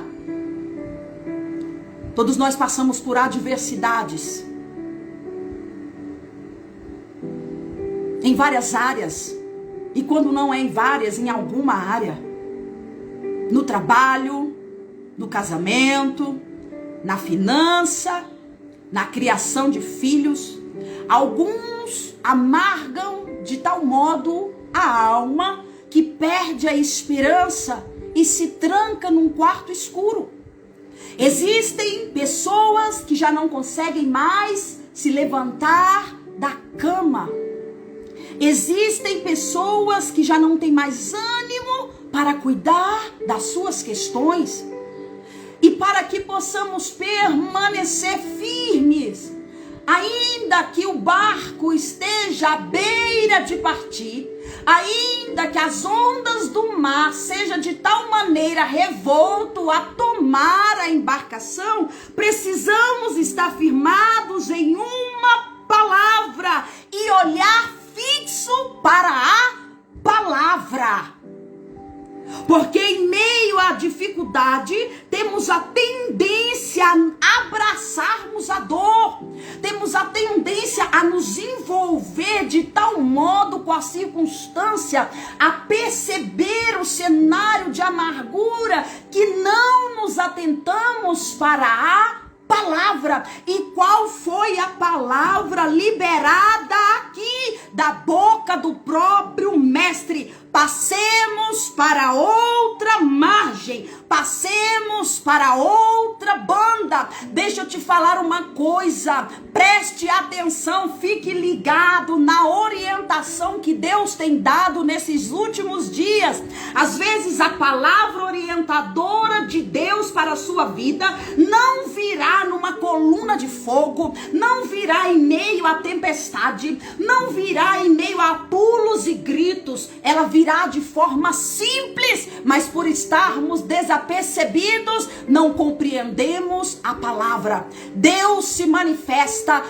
Todos nós passamos por adversidades. Em várias áreas. E quando não é em várias, em alguma área. No trabalho, no casamento, na finança, na criação de filhos. Alguns amargam de tal modo a alma que perde a esperança e se tranca num quarto escuro. Existem pessoas que já não conseguem mais se levantar da cama. Existem pessoas que já não têm mais ânimo para cuidar das suas questões. E para que possamos permanecer firmes, ainda que o barco esteja à beira de partir, ainda que as ondas do mar sejam de tal maneira revolto a tomar a embarcação, precisamos estar firmados em uma palavra e olhar fixo para a palavra. Porque em meio à dificuldade, temos a tendência a abraçarmos a dor. Temos a tendência a nos envolver de tal modo com a circunstância, a perceber o cenário de amargura, que não nos atentamos para a palavra. E qual foi a palavra liberada aqui da boca do próprio mestre? Passemos para outra margem, passemos para outra banda. Deixa eu te falar uma coisa, preste atenção, fique ligado na orientação que Deus tem dado nesses últimos dias. Às vezes a palavra orientadora de Deus para a sua vida não virá numa coluna de fogo, não virá em meio à tempestade, não virá em meio a pulos e gritos, ela virá de forma simples, mas por estarmos desapercebidos, não compreendemos a palavra. Deus se manifesta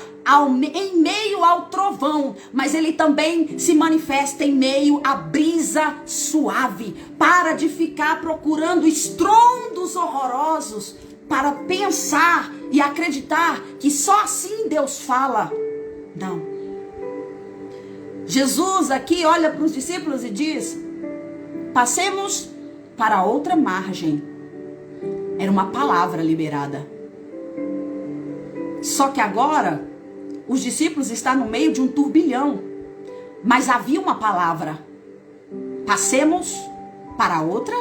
em meio ao trovão, mas ele também se manifesta em meio à brisa suave. Para de ficar procurando estrondos horrorosos, para pensar e acreditar que só assim Deus fala. Não. Jesus aqui olha para os discípulos e diz: passemos para outra margem. Era uma palavra liberada. Só que agora os discípulos estão no meio de um turbilhão, mas havia uma palavra: passemos para outra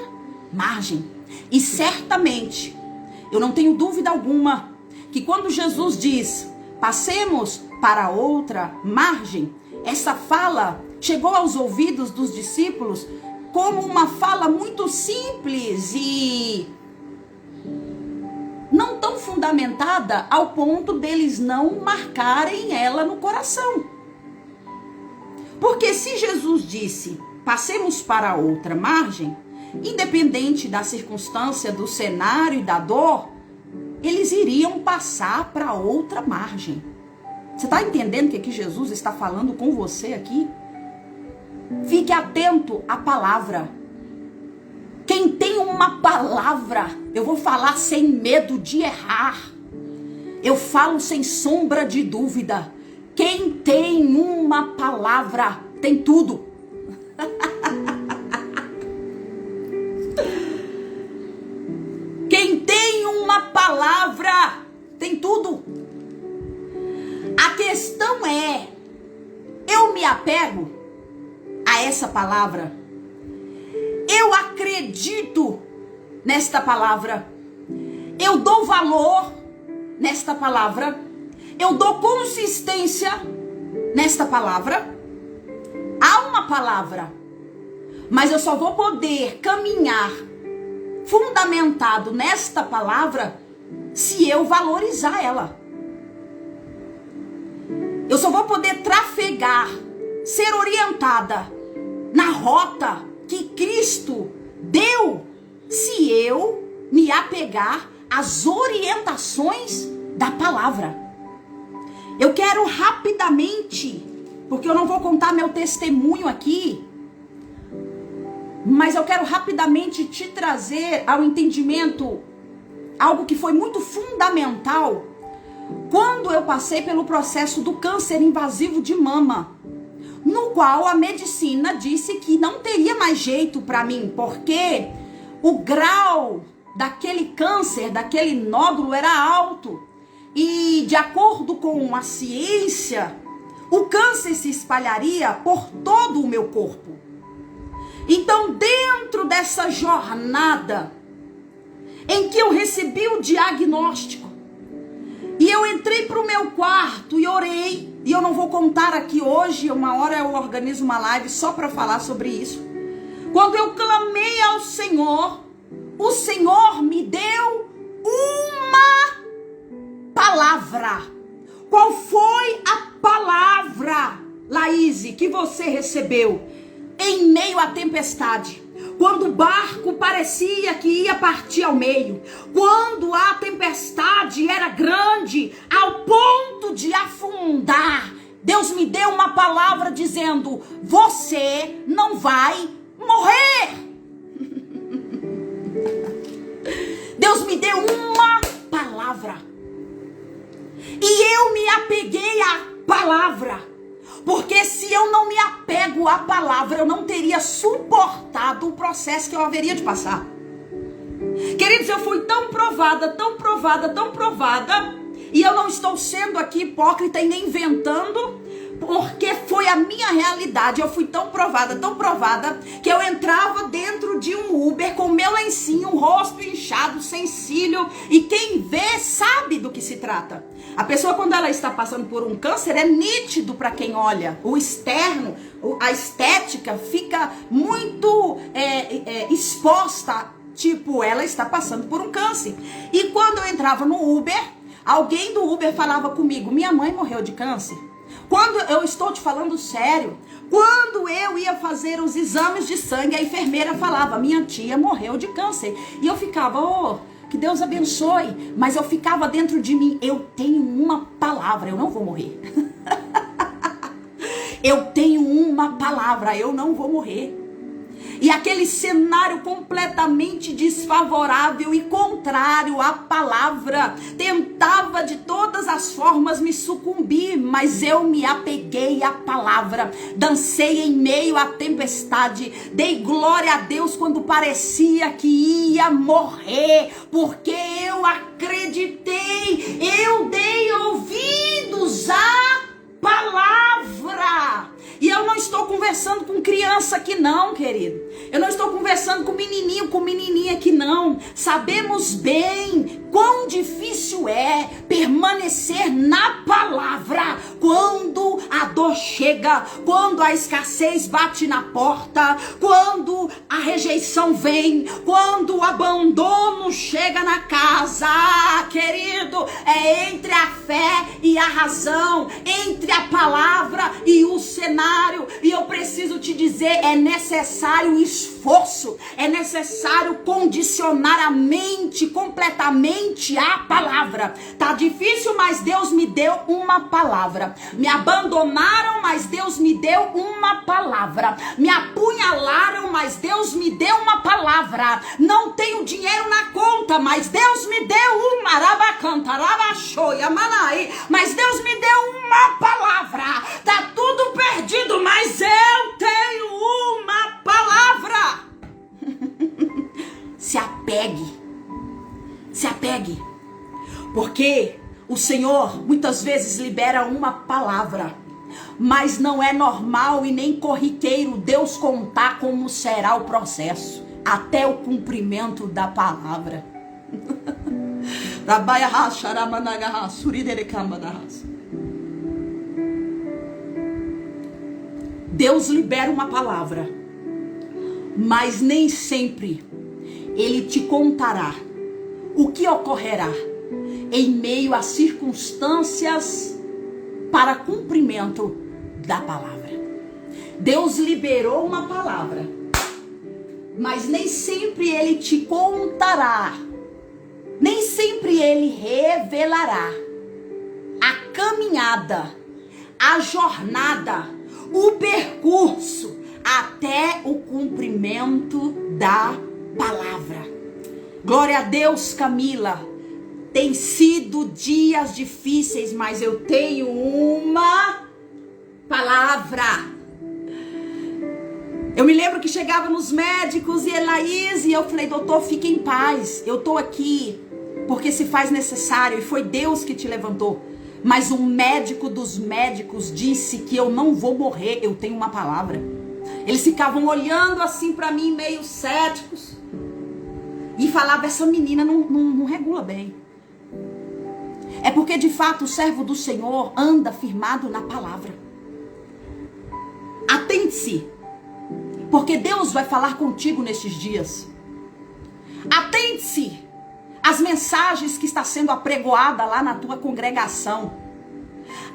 margem. E certamente, eu não tenho dúvida alguma, que quando Jesus diz passemos para outra margem, essa fala chegou aos ouvidos dos discípulos como uma fala muito simples e não tão fundamentada ao ponto deles não marcarem ela no coração. Porque se Jesus disse, passemos para outra margem, independente da circunstância, do cenário e da dor, eles iriam passar para outra margem. Você está entendendo o que Jesus está falando com você aqui? Fique atento à palavra. Quem tem uma palavra, eu vou falar sem medo de errar. Eu falo sem sombra de dúvida. Quem tem uma palavra, tem tudo. Quem tem uma palavra, tem tudo. A questão é, eu me apego a essa palavra? Eu acredito nesta palavra? Eu dou valor nesta palavra? Eu dou consistência nesta palavra? Há uma palavra, mas eu só vou poder caminhar fundamentado nesta palavra se eu valorizar ela. Eu só vou poder trafegar ser orientada na rota que Cristo deu, se eu me apegar às orientações da palavra. Eu quero rapidamente, porque eu não vou contar meu testemunho aqui, mas eu quero rapidamente te trazer ao entendimento algo que foi muito fundamental quando eu passei pelo processo do câncer invasivo de mama, no qual a medicina disse que não teria mais jeito para mim, porque o grau daquele câncer, daquele nódulo era alto. E de acordo com a ciência, o câncer se espalharia por todo o meu corpo. Então, dentro dessa jornada em que eu recebi o diagnóstico, e eu entrei para o meu quarto e orei, e eu não vou contar aqui hoje, uma hora eu organizo uma live só para falar sobre isso. Quando eu clamei ao Senhor, o Senhor me deu uma palavra. Qual foi a palavra, Laíse, que você recebeu em meio à tempestade? Quando o barco parecia que ia partir ao meio, quando a tempestade era grande ao ponto de afundar, Deus me deu uma palavra dizendo: você não vai morrer. Deus me deu uma palavra. E eu me apeguei à palavra. Porque se eu não me apego à palavra, eu não teria suportado o processo que eu haveria de passar. Queridos, eu fui tão provada, tão provada, tão provada. E eu não estou sendo aqui hipócrita e nem inventando, porque foi a minha realidade. Eu fui tão provada, que eu entrava dentro de um Uber com meu lencinho, o rosto inchado, sem cílio, e quem vê sabe do que se trata. A pessoa, quando ela está passando por um câncer, é nítido para quem olha. O externo, a estética fica muito exposta, tipo, ela está passando por um câncer. E quando eu entrava no Uber, alguém do Uber falava comigo: minha mãe morreu de câncer. Quando eu estou te falando sério, quando eu ia fazer os exames de sangue, a enfermeira falava: minha tia morreu de câncer. E eu ficava: oh, que Deus abençoe. Mas eu ficava dentro de mim: eu tenho uma palavra, eu não vou morrer. Eu tenho uma palavra, eu não vou morrer. E aquele cenário completamente desfavorável e contrário à palavra tentava de todas as formas me sucumbir, mas eu me apeguei à palavra. Dancei em meio à tempestade, dei glória a Deus quando parecia que ia morrer, porque eu acreditei, eu dei ouvidos à palavra. E eu não estou conversando com criança aqui não, querido. Eu não estou conversando com menininho, com menininha aqui não. Sabemos bem quão difícil é permanecer na palavra quando a dor chega, quando a escassez bate na porta, quando a rejeição vem, quando o abandono chega na casa. Querido, é entre a fé e a razão, entre a palavra e o cenário. E eu preciso te dizer, é necessário esforço, é necessário condicionar a mente completamente à palavra. Tá difícil, mas Deus me deu uma palavra. Me abandonaram, mas Deus me deu uma palavra. Me apunhalaram, mas Deus me deu uma palavra. Não tenho dinheiro na conta, mas Deus me deu uma mas Deus me deu uma palavra. Tá tudo perdido, mas eu tenho uma palavra. Se apegue, porque o Senhor muitas vezes libera uma palavra, mas não é normal e nem corriqueiro Deus contar como será o processo até o cumprimento da palavra. Deus libera uma palavra, mas nem sempre Ele te contará o que ocorrerá em meio a circunstâncias para cumprimento da palavra. Deus liberou uma palavra, mas nem sempre Ele te contará, nem sempre Ele revelará a caminhada, a jornada, o percurso até o cumprimento da palavra. Glória a Deus, Camila. Tem sido dias difíceis, mas eu tenho uma palavra. Eu me lembro que chegava nos médicos e Laís, e eu falei, doutor, fique em paz, eu tô aqui porque se faz necessário, e foi Deus que te levantou. Mas um médico dos médicos disse que eu não vou morrer, eu tenho uma palavra. Eles ficavam olhando assim pra mim, meio céticos, e falavam, essa menina não regula bem. É porque de fato o servo do Senhor anda firmado na palavra. Atente-se, porque Deus vai falar contigo nestes dias. Atente-se às mensagens que está sendo apregoada lá na tua congregação.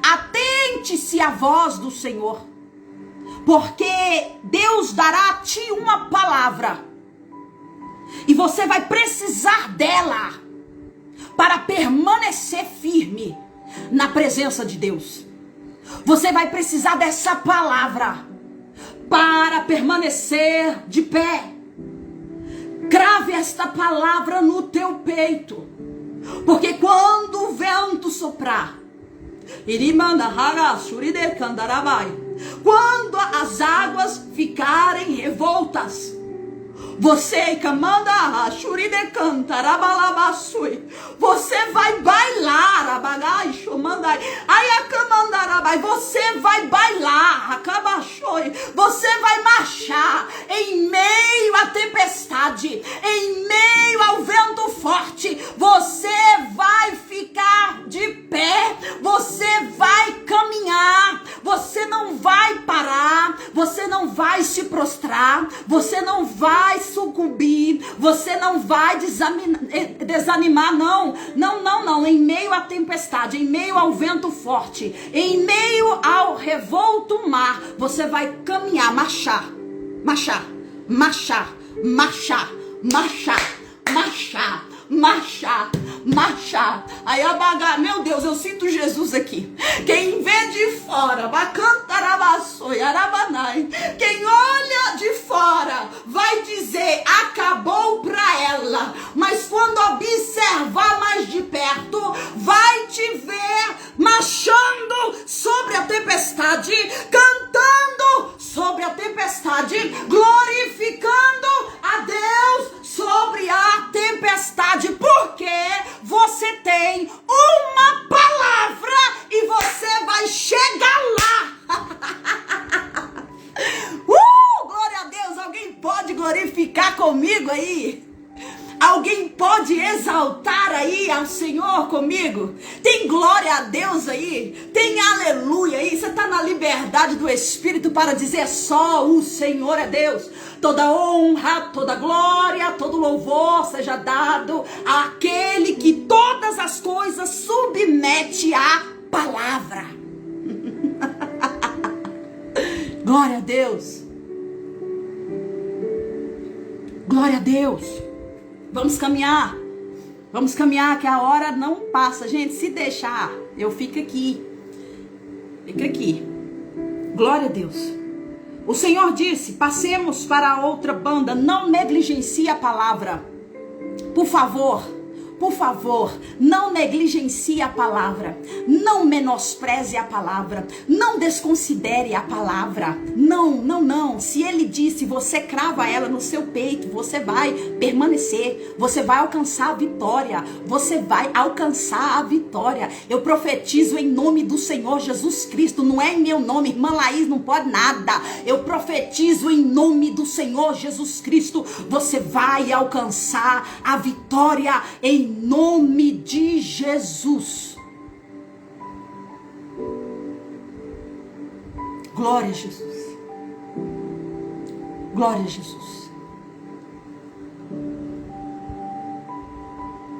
Atente-se à voz do Senhor, porque Deus dará a ti uma palavra e você vai precisar dela para permanecer firme na presença de Deus. Você vai precisar dessa palavra para permanecer de pé. Crave esta palavra no teu peito, porque quando o vento soprar, quando as águas ficarem revoltas, você você vai bailar, você vai bailar, você vai marchar em meio à tempestade, em meio ao vento forte. Você vai ficar de pé, você vai caminhar, você não vai parar, você não vai se prostrar, você não vai sucumbir, você não vai desanimar, não. Em meio à tempestade, em meio ao vento forte, em meio ao revolto mar, você vai caminhar, marchar. Aí abagar, meu Deus, eu sinto Jesus aqui. Quem vê de fora, quem olha de fora vai dizer, acabou pra ela. Mas quando observar mais de perto, vai te ver marchando sobre a tempestade, cantando sobre a tempestade, glorificando a Deus sobre a tempestade, porque você tem uma palavra e você vai chegar lá. Glória a Deus. Alguém pode glorificar comigo aí? Alguém pode exaltar aí ao Senhor comigo? Tem glória a Deus aí? Tem aleluia aí? Você está na liberdade do Espírito para dizer só o Senhor é Deus. Toda honra, toda glória, todo louvor seja dado àquele que todas as coisas submete à palavra. Glória a Deus. Glória a Deus. Vamos caminhar, que a hora não passa. Gente, se deixar, eu fico aqui. Fica aqui. Glória a Deus. O Senhor disse, passemos para outra banda. Não negligencie a palavra. Por favor, não negligencie a palavra. Não menospreze a palavra. Não desconsidere a palavra. Não. Se ele disse, você crava ela no seu peito, você vai permanecer. Você vai alcançar a vitória. Você vai alcançar a vitória. Eu profetizo em nome do Senhor Jesus Cristo. Não é em meu nome. Irmã Laís não pode nada. Eu profetizo em nome do Senhor Jesus Cristo. Você vai alcançar a vitória em nome de Jesus. Glória a Jesus. Glória a Jesus.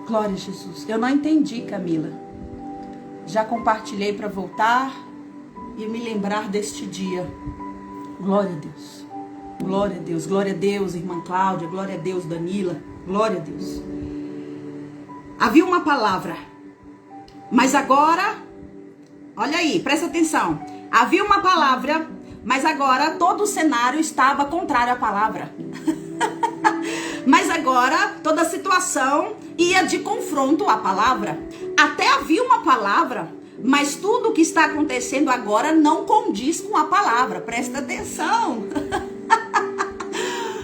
Glória a Jesus. Eu não entendi, Camila. Já compartilhei para voltar e me lembrar deste dia. Glória a Deus. Glória a Deus. Glória a Deus, irmã Cláudia. Glória a Deus, Danila. Glória a Deus. Havia uma palavra. Mas agora, olha aí, presta atenção. Havia uma palavra, mas agora todo o cenário estava contrário à palavra. Mas agora toda a situação ia de confronto à palavra. Até havia uma palavra, mas tudo o que está acontecendo agora não condiz com a palavra. Presta atenção.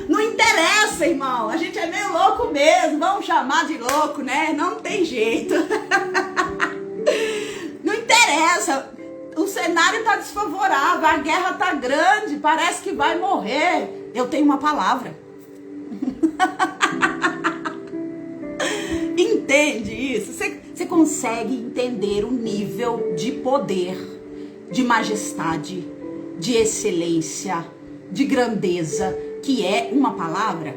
Não interessa, irmão. A gente é meio louco mesmo. Vamos chamar de louco, né? Não tem jeito. Não interessa. O cenário está desfavorável. A guerra está grande. Parece que vai morrer. Eu tenho uma palavra. Entende isso? Você consegue entender o nível de poder, de majestade, de excelência, de grandeza que é uma palavra?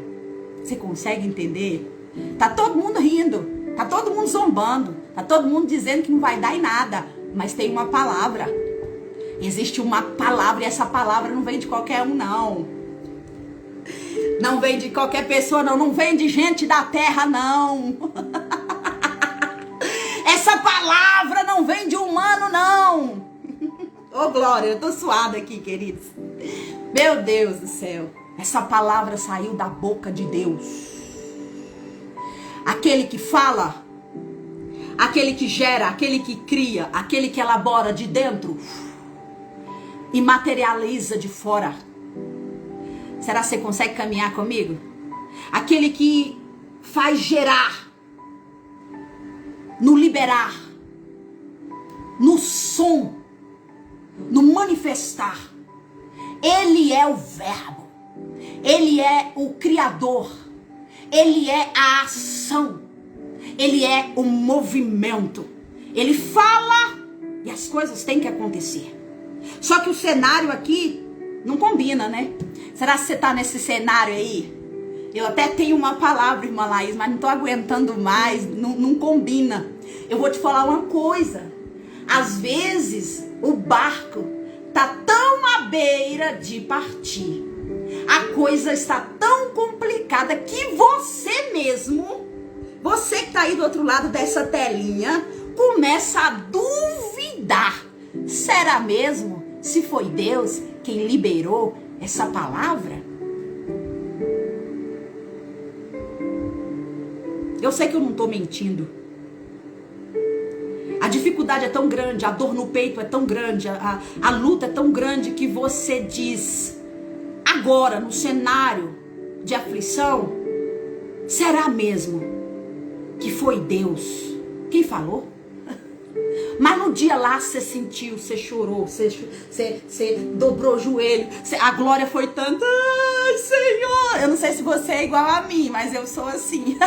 Você consegue entender? Tá todo mundo rindo, tá todo mundo zombando, tá todo mundo dizendo que não vai dar em nada, mas tem uma palavra. Existe uma palavra e essa palavra não vem de qualquer um, não. Não vem de qualquer pessoa, não. Não vem de gente da terra, não. Essa palavra não vem de humano, não. Ô, glória, eu tô suada aqui, queridos. Meu Deus do céu. Essa palavra saiu da boca de Deus. Aquele que fala, aquele que gera, aquele que cria, aquele que elabora de dentro e materializa de fora. Será que você consegue caminhar comigo? Aquele que faz gerar, no liberar, no som, no manifestar. Ele é o verbo. Ele é o criador. Ele é a ação. Ele é o movimento. Ele fala e as coisas têm que acontecer. Só que o cenário aqui não combina, né? Será que você tá nesse cenário aí? Eu até tenho uma palavra, irmã Laís, mas não tô aguentando mais, não combina. Eu vou te falar uma coisa. Às vezes, o barco tá tão à beira de partir. A coisa está tão complicada que você mesmo, você que tá aí do outro lado dessa telinha, começa a duvidar. Será mesmo? Se foi Deus quem liberou essa palavra? Eu sei que eu não estou mentindo. A dificuldade é tão grande, a dor no peito é tão grande, a luta é tão grande que você diz, agora no cenário de aflição, será mesmo que foi Deus quem falou? Mas no dia lá você sentiu, você chorou, você dobrou o joelho, a glória foi tanta. Ai, Senhor! Eu não sei se você é igual a mim, mas eu sou assim.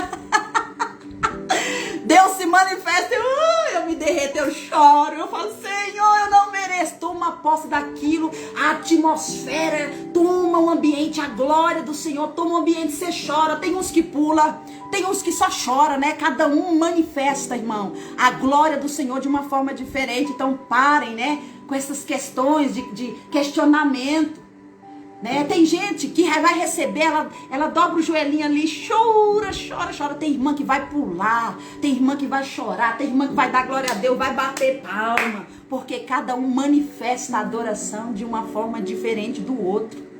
Deus se manifesta, eu me derreto, eu choro, eu falo, Senhor, eu não mereço. Toma posse daquilo, a atmosfera, toma o ambiente, a glória do Senhor, toma o ambiente, você chora. Tem uns que pula, tem uns que só chora, né? Cada um manifesta, irmão, a glória do Senhor de uma forma diferente. Então parem, né, com essas questões de questionamento. Né? Tem gente que vai receber, ela dobra o joelhinho ali, chora. Tem irmã que vai pular, tem irmã que vai chorar, tem irmã que vai dar glória a Deus, vai bater palma, porque cada um manifesta a adoração de uma forma diferente do outro.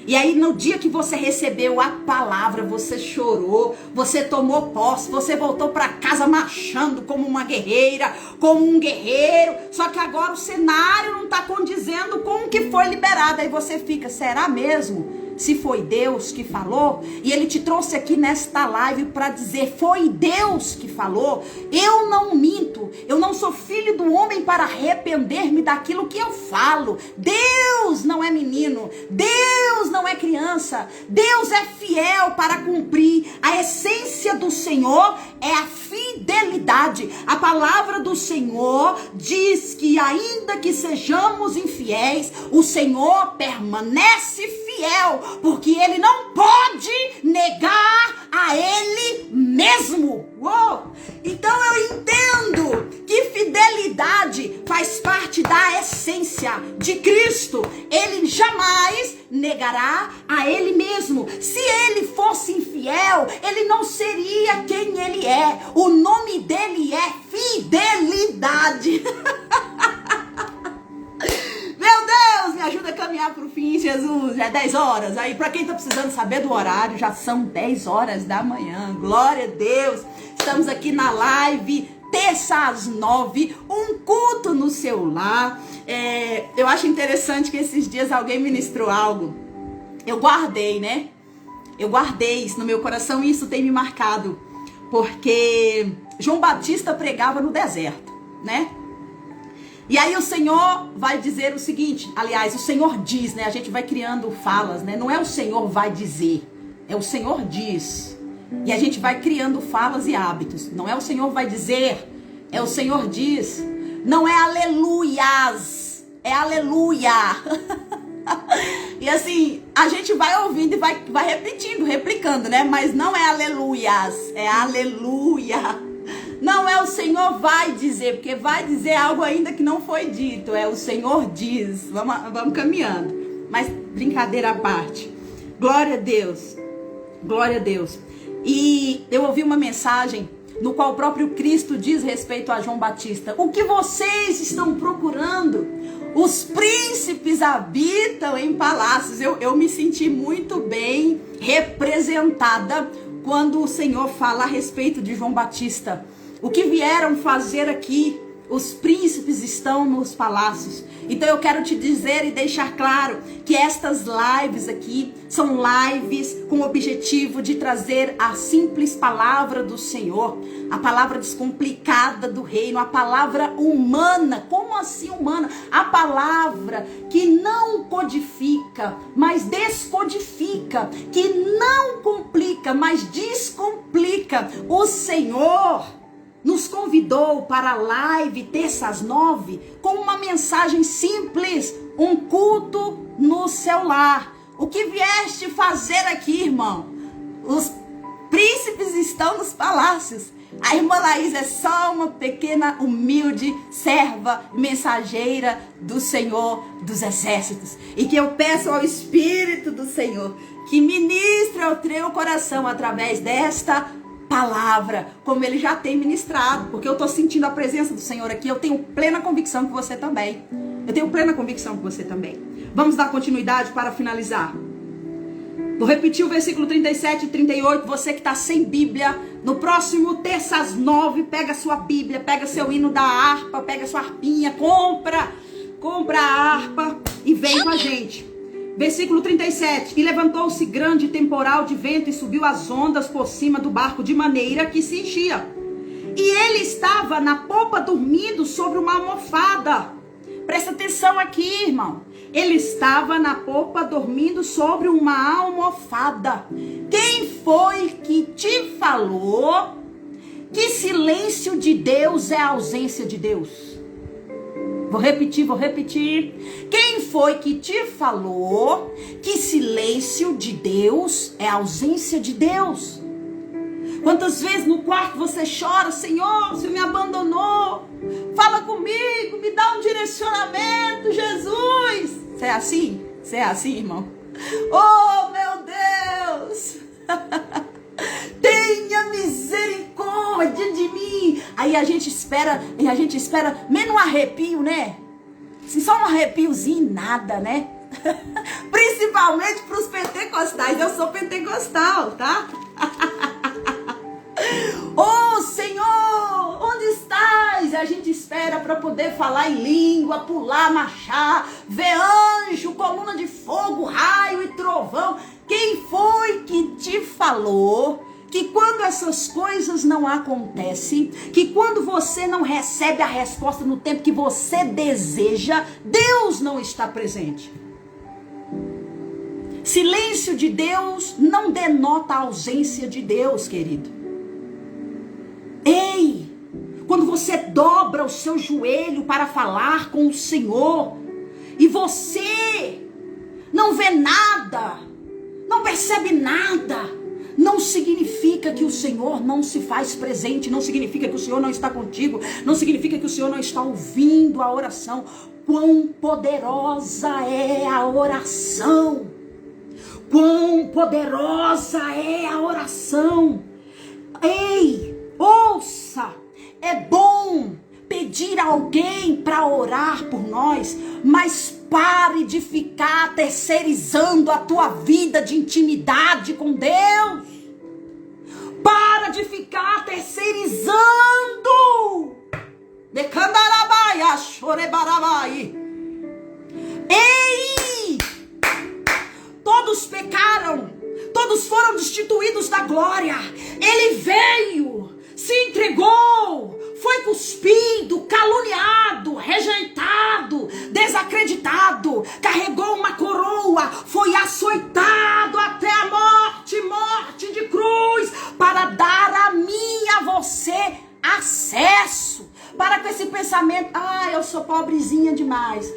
E aí no dia que você recebeu a palavra, você chorou, você tomou posse, você voltou para casa marchando como uma guerreira, como um guerreiro. Só que agora o cenário não está condizendo com o que foi liberado. Aí você fica, será mesmo? Se foi Deus que falou? E Ele te trouxe aqui nesta live para dizer, foi Deus que falou. Eu não minto, eu não sou filho do homem para arrepender-me daquilo que eu falo. Deus não é menino, Deus não é criança, Deus é fiel para cumprir. A essência do Senhor é a fidelidade. A palavra do Senhor diz que ainda que sejamos infiéis, o Senhor permanece fiel, porque Ele não pode negar a Ele mesmo. Uou! Então eu entendo que fidelidade faz parte da essência de Cristo. Ele jamais negará a ele mesmo. Se ele fosse infiel, ele não seria quem ele é. O nome dele é fidelidade. Meu Deus, me ajuda a caminhar pro fim, Jesus. Já é 10 horas. Aí, pra quem tá precisando saber do horário, já são 10 horas da manhã. Glória a Deus. Estamos aqui na live, terça às 9, um culto no seu lar. Eu acho interessante que esses dias alguém ministrou algo. Eu guardei, né? Eu guardei isso no meu coração e isso tem me marcado. Porque João Batista pregava no deserto, né? E aí o Senhor vai dizer o seguinte, aliás, o Senhor diz, né? A gente vai criando falas, né? Não é o Senhor vai dizer, é o Senhor diz. E a gente vai criando falas e hábitos. Não é o Senhor vai dizer, é o Senhor diz. Não é aleluias, é aleluia. E assim, a gente vai ouvindo e vai repetindo, replicando, né? Mas não é aleluias, é aleluia. Não é o Senhor vai dizer, porque vai dizer algo ainda que não foi dito. É o Senhor diz. Vamos caminhando. Mas brincadeira à parte. Glória a Deus. Glória a Deus. E eu ouvi uma mensagem no qual o próprio Cristo diz respeito a João Batista. O que vocês estão procurando? Os príncipes habitam em palácios. Eu me senti muito bem representada quando o Senhor fala a respeito de João Batista. O que vieram fazer aqui? Os príncipes estão nos palácios. Então eu quero te dizer e deixar claro que estas lives aqui são lives com o objetivo de trazer a simples palavra do Senhor, a palavra descomplicada do reino, a palavra humana. Como assim humana? A palavra que não codifica, mas descodifica, que não complica, mas descomplica. O Senhor nos convidou para a live terça às 9 com uma mensagem simples, um culto no seu lar. O que vieste fazer aqui, irmão? Os príncipes estão nos palácios. A irmã Laís é só uma pequena, humilde serva, mensageira do Senhor dos Exércitos. E que eu peço ao Espírito do Senhor que ministre ao teu coração através desta palavra, como ele já tem ministrado, porque eu estou sentindo a presença do Senhor aqui. Eu tenho plena convicção que você também. Eu tenho plena convicção que você também. Vamos dar continuidade para finalizar. Vou repetir o versículo 37 e 38. Você que está sem Bíblia, no próximo terça às 9, pega sua Bíblia, pega seu hino da harpa, pega sua harpinha, compra a harpa e vem com a gente. Versículo 37. E levantou-se grande temporal de vento e subiu as ondas por cima do barco de maneira que se enchia. E ele estava na popa dormindo sobre uma almofada. Presta atenção aqui, irmão. Ele estava na popa dormindo sobre uma almofada. Quem foi que te falou que silêncio de Deus é ausência de Deus? Vou repetir. Quem foi que te falou que silêncio de Deus é ausência de Deus? Quantas vezes no quarto você chora, Senhor, você me abandonou? Fala comigo, me dá um direcionamento, Jesus. Você é assim? Você é assim, irmão? Oh, meu Deus! Tenha misericórdia de mim. Aí a gente espera, menos um arrepio, né? Assim, só um arrepiozinho, nada, né? Principalmente para os pentecostais. Eu sou pentecostal, tá? Oh, Senhor, onde estás? A gente espera para poder falar em língua, pular, marchar, ver anjo, coluna de fogo, raio e trovão. Quem foi que te falou que quando essas coisas não acontecem, que quando você não recebe a resposta no tempo que você deseja, Deus não está presente? Silêncio de Deus não denota a ausência de Deus, querido. Ei, quando você dobra o seu joelho para falar com o Senhor e você não vê nada, não percebe nada, não significa que o Senhor não se faz presente, não significa que o Senhor não está contigo, não significa que o Senhor não está ouvindo a oração. Quão poderosa é a oração! quão poderosa é a oração. Ei, ouça, é bom pedir a alguém para orar por nós, mas pare de ficar terceirizando a tua vida de intimidade com Deus. Para de ficar terceirizando. Decandarabaia, chorebarabai. Ei! Todos pecaram, todos foram destituídos da glória. Ele veio, se entregou, foi cuspido, caluniado, rejeitado, desacreditado, carregou uma coroa, foi açoitado até a morte, morte de cruz, para dar a mim e a você acesso. Para com esse pensamento, eu sou pobrezinha demais,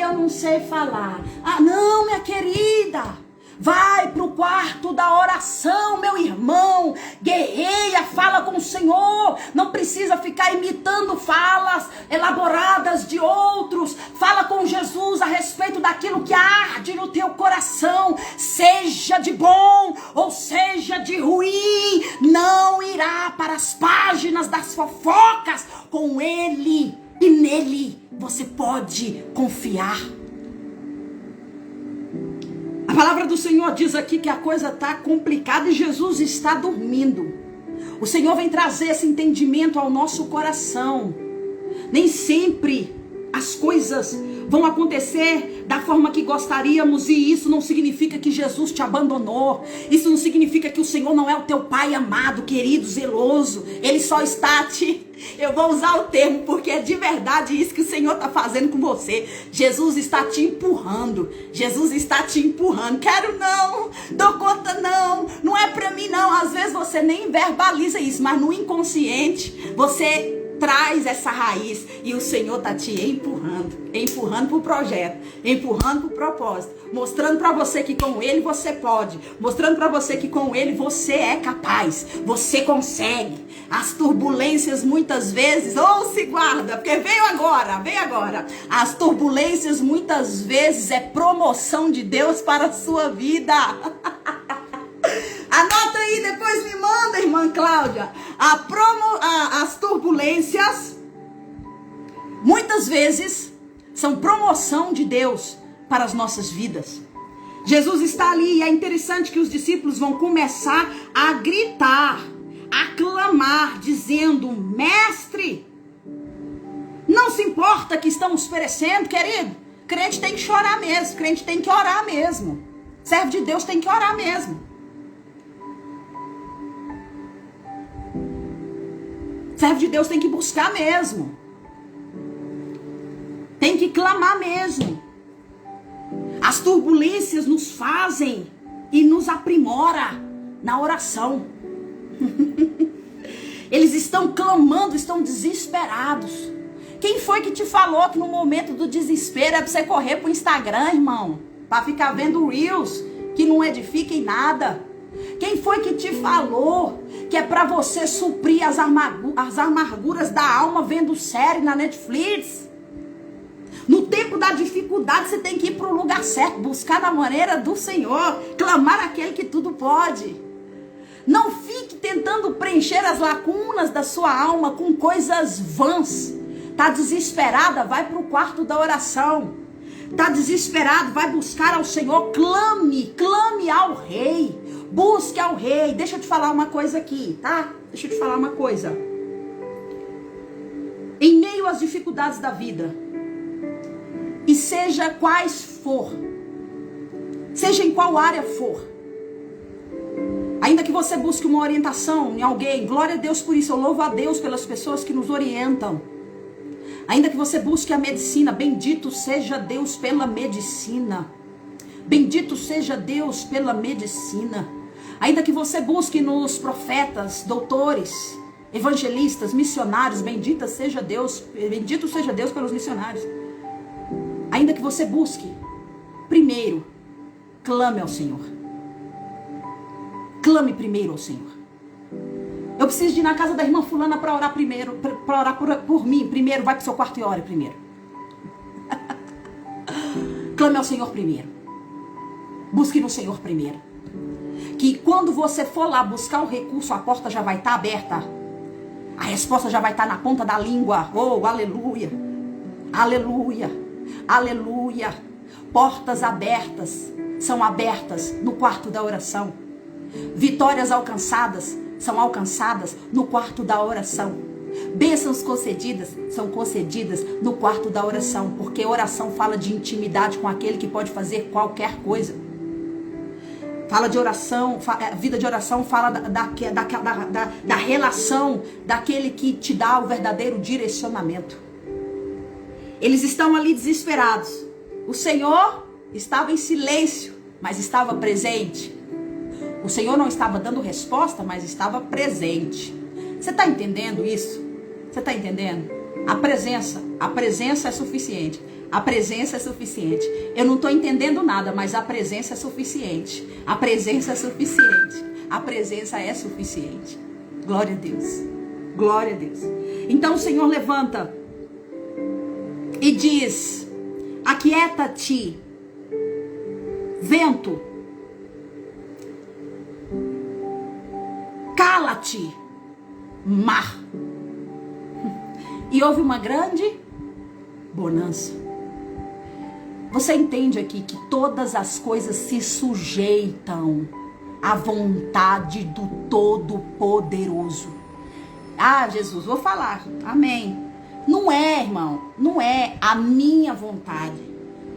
eu não sei falar. Não, minha querida. Vai para o quarto da oração, meu irmão. Guerreia, fala com o Senhor. Não precisa ficar imitando falas elaboradas de outros. Fala com Jesus a respeito daquilo que arde no teu coração. Seja de bom ou seja de ruim, não irá para as páginas das fofocas. Com Ele e nele você pode confiar. A palavra do Senhor diz aqui que a coisa está complicada e Jesus está dormindo. O Senhor vem trazer esse entendimento ao nosso coração. Nem sempre as coisas vão acontecer da forma que gostaríamos, e isso não significa que Jesus te abandonou. Isso não significa que o Senhor não é o teu Pai amado, querido, zeloso. Ele só está eu vou usar o termo porque é de verdade isso que o Senhor está fazendo com você. Jesus está te empurrando. Jesus está te empurrando. Quero não, dou conta não, não é para mim não. Às vezes você nem verbaliza isso, mas no inconsciente você traz essa raiz e o Senhor está te empurrando para o projeto, empurrando para o propósito, mostrando para você que com Ele você pode, mostrando para você que com Ele você é capaz, você consegue. As turbulências muitas vezes, se guarda, porque veio agora. As turbulências muitas vezes é promoção de Deus para a sua vida. Anota aí, depois me manda, irmã Cláudia. As turbulências muitas vezes são promoção de Deus para as nossas vidas. Jesus está ali e é interessante que os discípulos vão começar a gritar, a clamar, dizendo: Mestre, não se importa que estamos perecendo, querido. Crente tem que chorar mesmo, crente tem que orar mesmo. Servo de Deus tem que orar mesmo. Servo de Deus tem que buscar mesmo. Tem que clamar mesmo. As turbulências nos fazem e nos aprimora na oração. Eles estão clamando, estão desesperados. Quem foi que te falou que no momento do desespero é pra você correr pro Instagram, irmão? Pra ficar vendo Reels que não edifica em nada? Quem foi que te falou que é pra você suprir as amarguras da alma vendo série na Netflix? No tempo da dificuldade você tem que ir pro lugar certo, buscar na maneira do Senhor, clamar aquele que tudo pode. Não fique tentando preencher as lacunas da sua alma com coisas vãs. Tá desesperada? Vai pro quarto da oração. Tá desesperado? Vai buscar ao Senhor. Clame ao Rei. Busque ao Rei. Deixa eu te falar uma coisa aqui, tá? Deixa eu te falar uma coisa. Em meio às dificuldades da vida, e seja quais for, seja em qual área for, ainda que você busque uma orientação em alguém, glória a Deus por isso, eu louvo a Deus pelas pessoas que nos orientam. Ainda que você busque a medicina, bendito seja Deus pela medicina. Bendito seja Deus pela medicina. Ainda que você busque nos profetas, doutores, evangelistas, missionários, bendito seja Deus pelos missionários. Ainda que você busque, primeiro, clame ao Senhor. Clame primeiro ao Senhor. Eu preciso de ir na casa da irmã fulana para orar primeiro, para orar por mim. Primeiro, vai para o seu quarto e ore primeiro. Clame ao Senhor primeiro. Busque no Senhor primeiro. Que quando você for lá buscar o recurso, a porta já vai estar aberta. A resposta já vai estar na ponta da língua. Oh, aleluia. Aleluia. Aleluia. Portas abertas são abertas no quarto da oração. Vitórias alcançadas são alcançadas no quarto da oração. Bênçãos concedidas são concedidas no quarto da oração. Porque oração fala de intimidade com aquele que pode fazer qualquer coisa. Fala de oração, vida de oração fala da relação daquele que te dá o verdadeiro direcionamento. Eles estão ali desesperados. O Senhor estava em silêncio, mas estava presente. O Senhor não estava dando resposta, mas estava presente. Você está entendendo isso? Você está entendendo? A presença é suficiente. A presença é suficiente. Eu não estou entendendo nada, mas a presença é suficiente. A presença é suficiente. A presença é suficiente. Glória a Deus. Glória a Deus. Então o Senhor levanta e diz: aquieta-te, vento. Cala-te, mar. E houve uma grande bonança. Você entende aqui que todas as coisas se sujeitam à vontade do Todo-Poderoso. Ah, Jesus, vou falar. Amém. Não é, irmão, não é a minha vontade.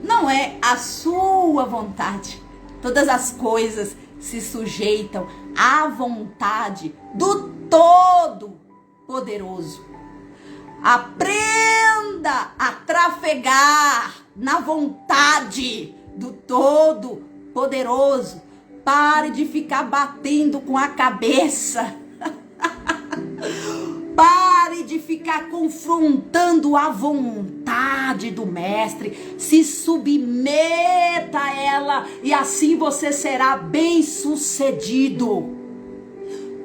Não é a sua vontade. Todas as coisas se sujeitam à vontade do Todo-Poderoso. Aprenda a trafegar na vontade do Todo-Poderoso. Pare de ficar batendo com a cabeça. Pare de ficar confrontando a vontade do Mestre. Se submeta a ela e assim você será bem-sucedido.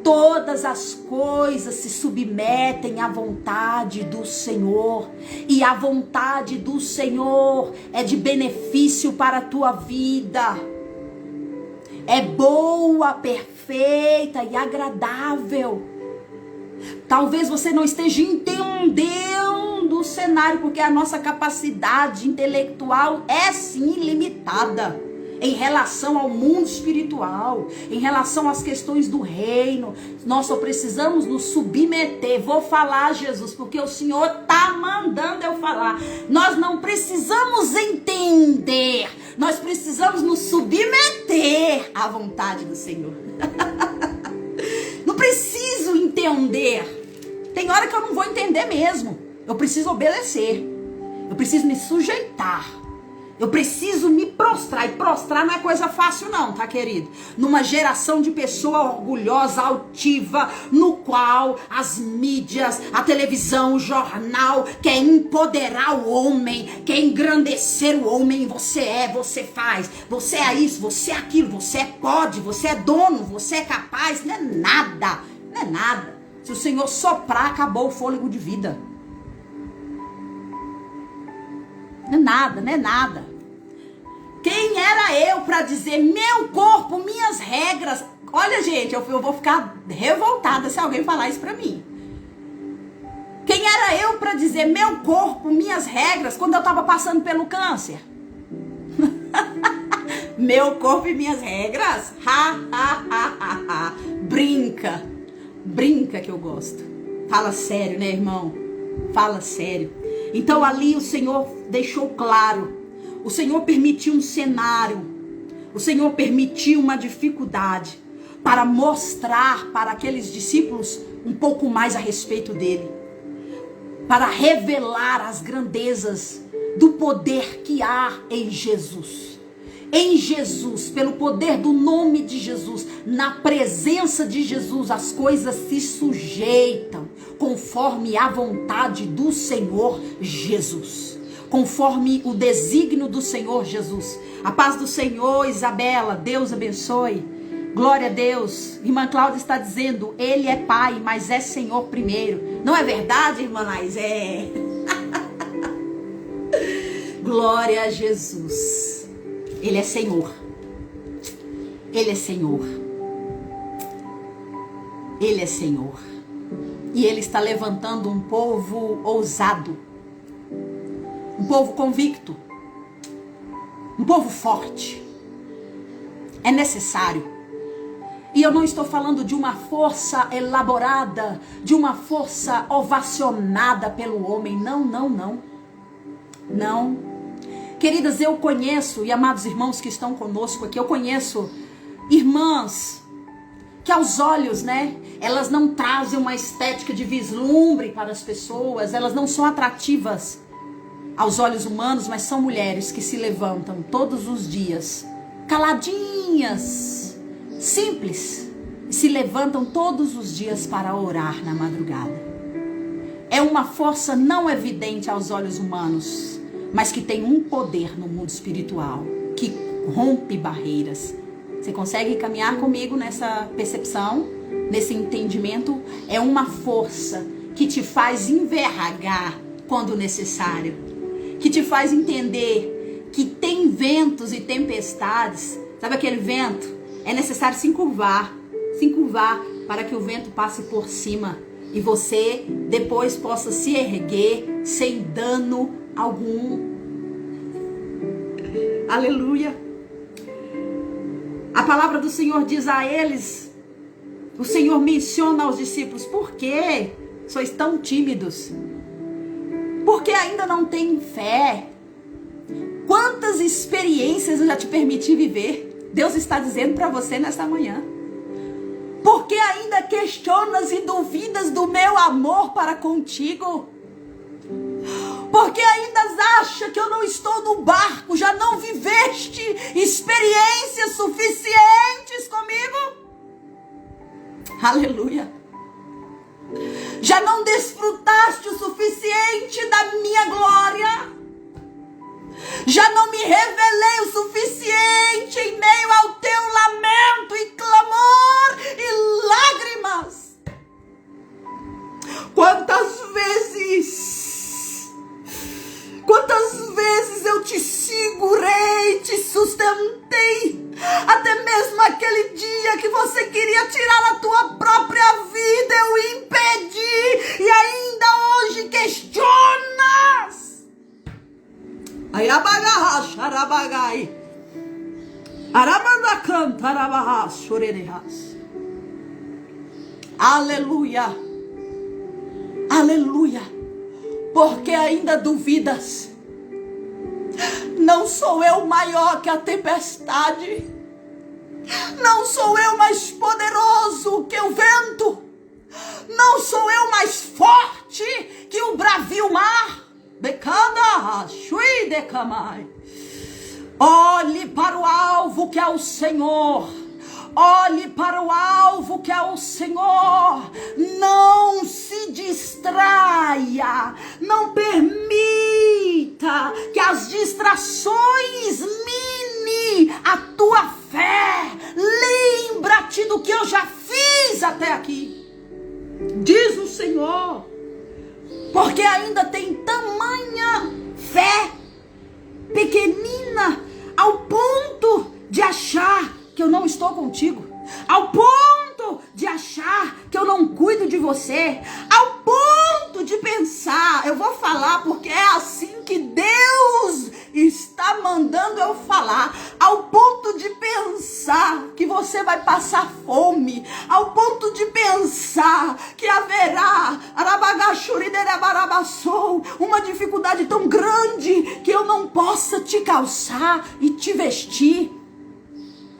Todas as coisas se submetem à vontade do Senhor. E a vontade do Senhor é de benefício para a tua vida. É boa, perfeita e agradável. Talvez você não esteja entendendo o cenário, porque a nossa capacidade intelectual é sim limitada. Em relação ao mundo espiritual, em relação às questões do reino, nós só precisamos nos submeter. Vou falar, Jesus, porque o Senhor está mandando eu falar. Nós não precisamos entender, nós precisamos nos submeter à vontade do Senhor. Não preciso entender. Tem hora que eu não vou entender mesmo. Eu preciso obedecer. Eu preciso me sujeitar. Eu preciso me prostrar. E prostrar não é coisa fácil não, tá, querido? Numa geração de pessoa orgulhosa, altiva, no qual as mídias, a televisão, o jornal quer empoderar o homem, quer engrandecer o homem. Você é, você faz, você é isso, você é aquilo, você pode, você é dono, você é capaz. Não é nada, não é nada. Se o Senhor soprar, acabou o fôlego de vida. Não é nada, não é nada. Quem era eu para dizer meu corpo, minhas regras? Olha, gente, eu vou ficar revoltada se alguém falar isso para mim. Quem era eu para dizer meu corpo, minhas regras quando eu estava passando pelo câncer? Meu corpo e minhas regras? Brinca. Brinca que eu gosto. Fala sério, né, irmão? Fala sério. Então ali o Senhor deixou claro. O Senhor permitiu um cenário. O Senhor permitiu uma dificuldade para mostrar para aqueles discípulos um pouco mais a respeito dele. Para revelar as grandezas do poder que há em Jesus. Em Jesus, pelo poder do nome de Jesus, na presença de Jesus, as coisas se sujeitam conforme a vontade do Senhor Jesus. Conforme o desígnio do Senhor Jesus. A paz do Senhor, Isabela, Deus abençoe. Glória a Deus. Irmã Cláudia está dizendo, Ele é Pai, mas é Senhor primeiro. Não é verdade, irmã Laís? É. Glória a Jesus. Ele é Senhor. Ele é Senhor. Ele é Senhor. E Ele está levantando um povo ousado. Um povo convicto. Um povo forte. É necessário. E eu não estou falando de uma força elaborada, de uma força ovacionada pelo homem. Não, não, não. Não. Queridas, eu conheço, e amados irmãos que estão conosco aqui, eu conheço irmãs que aos olhos, né, elas não trazem uma estética de vislumbre para as pessoas, elas não são atrativas aos olhos humanos, mas são mulheres que se levantam todos os dias, caladinhas, simples, se levantam todos os dias para orar na madrugada. É uma força não evidente aos olhos humanos, mas que tem um poder no mundo espiritual, que rompe barreiras. Você consegue caminhar comigo nessa percepção, nesse entendimento? É uma força que te faz envergar quando necessário, que te faz entender que tem ventos e tempestades. Sabe aquele vento? É necessário se encurvar para que o vento passe por cima e você depois possa se erguer sem dano algum. Aleluia. A palavra do Senhor diz a eles, o Senhor menciona aos discípulos: por que sois tão tímidos? Porque ainda não têm fé? Quantas experiências eu já te permiti viver? Deus está dizendo para você nesta manhã. Porque ainda questionas e duvidas do meu amor para contigo? Porque ainda acha que eu não estou no barco? Já não viveste experiências suficientes comigo? Aleluia. Já não desfrutaste o suficiente da minha glória? Já não me revelei o suficiente em meio ao teu lamento e clamor e lágrimas? Quantas vezes eu te segurei, te sustentei, até mesmo aquele dia que você queria tirar a tua própria vida, eu impedi, e ainda hoje questionas. Aleluia. Aleluia. Porque ainda duvidas. Não sou eu maior que a tempestade. Não sou eu mais poderoso que o vento. Não sou eu mais forte que o bravio mar. Olhe para o alvo que é o Senhor. Olhe para o alvo que é o Senhor. Não se distraia. Não permita que as distrações mine a tua fé. Lembra-te do que eu já fiz até aqui, diz o Senhor. Porque ainda tem tamanha fé pequenina ao ponto de achar que eu não estou contigo, ao ponto de achar que eu não cuido de você, ao ponto de pensar, eu vou falar porque é assim que Deus está mandando eu falar, ao ponto de pensar que você vai passar fome, ao ponto de pensar que haverá uma dificuldade tão grande que eu não possa te calçar e te vestir.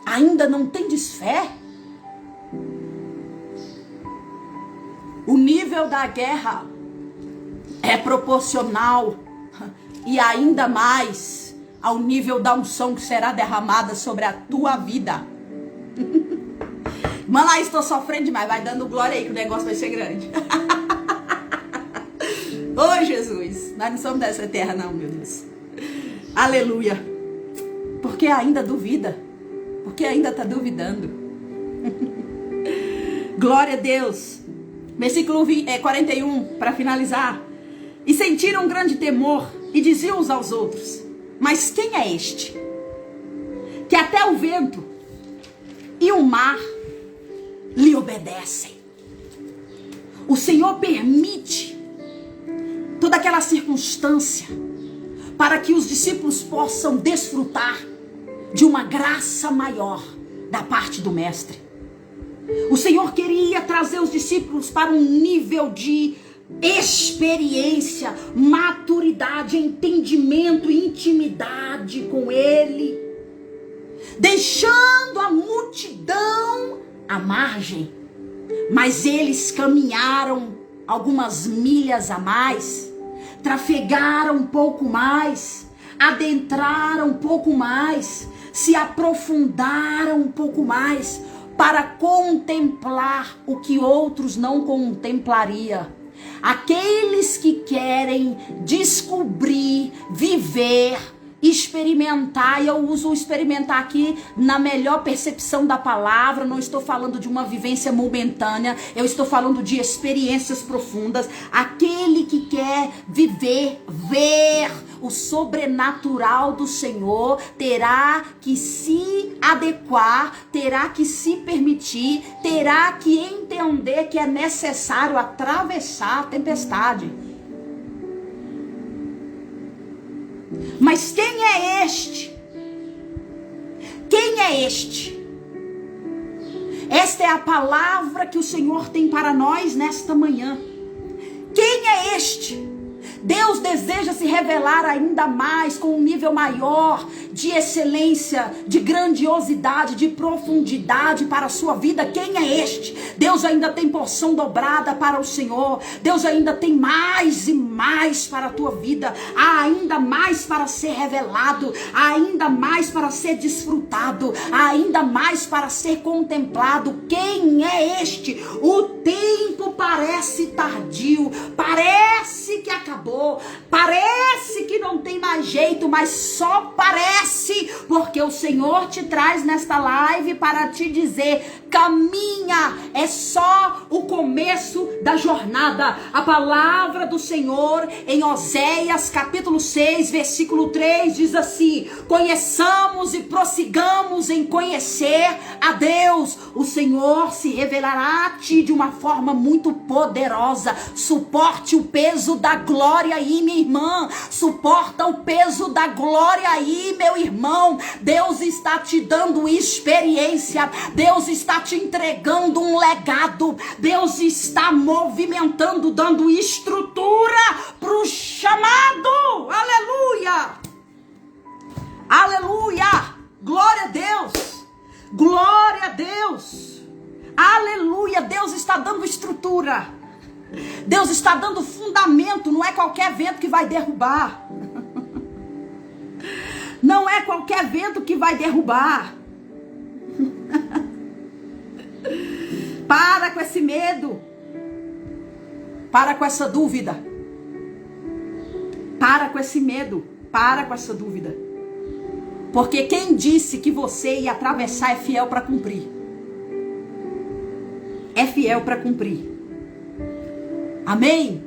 Ainda não tendes fé? O nível da guerra é proporcional e ainda mais ao nível da unção que será derramada sobre a tua vida. Mano, aí estou sofrendo demais. Vai dando glória aí que o negócio vai ser grande. Ô Jesus, nós não somos dessa terra não, meu Deus. Aleluia. Porque ainda duvida. Porque ainda está duvidando. Glória a Deus. Versículo 41, para finalizar. E sentiram um grande temor e diziam uns aos outros: mas quem é este? Que até o vento e o mar lhe obedecem. O Senhor permite toda aquela circunstância para que os discípulos possam desfrutar de uma graça maior da parte do Mestre. O Senhor queria trazer os discípulos para um nível de experiência, maturidade, entendimento, intimidade com Ele, deixando a multidão à margem. Mas eles caminharam algumas milhas a mais, trafegaram um pouco mais, adentraram um pouco mais, se aprofundaram um pouco mais, para contemplar o que outros não contemplariam. Aqueles que querem descobrir, viver, experimentar, e eu uso o experimentar aqui na melhor percepção da palavra, não estou falando de uma vivência momentânea, eu estou falando de experiências profundas. Aquele que quer viver, ver o sobrenatural do Senhor, terá que se adequar, terá que se permitir, terá que entender que é necessário atravessar a tempestade. Mas quem é este? Quem é este? Esta é a palavra que o Senhor tem para nós nesta manhã. Quem é este? Deus deseja se revelar ainda mais, com um nível maior de excelência, de grandiosidade, de profundidade para a sua vida. Quem é este? Deus ainda tem porção dobrada para o Senhor. Deus ainda tem mais e mais para a tua vida. Há ainda mais para ser revelado, há ainda mais para ser desfrutado, há ainda mais para ser contemplado. Quem é este? O tempo parece tardio, parece que acabou, parece que não tem mais jeito, mas só parece, porque o Senhor te traz nesta live para te dizer: caminha, é só o começo da jornada. A palavra do Senhor em Oséias capítulo 6, versículo 3 diz assim: conheçamos e prossigamos em conhecer a Deus. O Senhor se revelará a ti de uma forma muito poderosa. Suporte o peso da glória aí, minha irmã. Suporta o peso da glória aí, meu irmão. Deus está te dando experiência. Deus está te entregando um legado. Deus está movimentando, dando estrutura para o chamado. Aleluia! Aleluia! Glória a Deus! Glória a Deus! Aleluia! Deus está dando estrutura. Deus está dando fundamento. Não é qualquer vento que vai derrubar. Não é qualquer vento que vai derrubar. Para com esse medo. Para com essa dúvida. Para com esse medo. Para com essa dúvida. Porque quem disse que você ia atravessar é fiel para cumprir. É fiel para cumprir. Amém?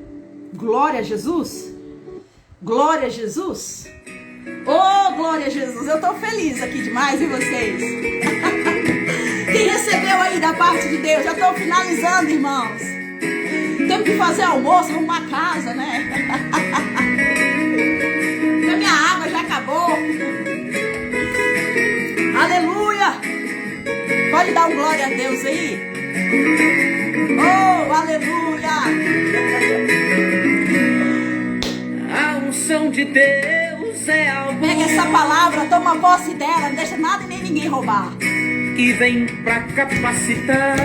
Glória a Jesus. Glória a Jesus. Oh, glória a Jesus. Eu estou feliz aqui demais, e vocês? Quem recebeu aí da parte de Deus? Já estou finalizando, irmãos. Temos que fazer almoço, arrumar casa, né? Porque a minha água já acabou. Aleluia. Pode dar um glória a Deus aí? Oh, aleluia. A unção de Deus é algo Pega essa palavra, toma posse dela, não deixa nada e nem ninguém roubar. que vem pra capacitar.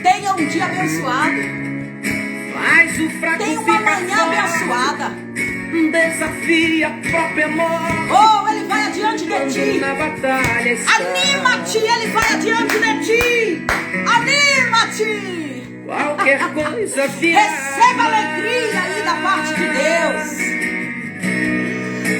Tenha um dia abençoado. Faz o fraco Tenha uma ficar manhã forte. abençoada. Desafia a própria morte. Oh, ele vai adiante de ti. Na batalha está. Anima-te, ele vai adiante de ti. Anima-te. Qualquer coisa virá. Receba alegria aí da parte de Deus.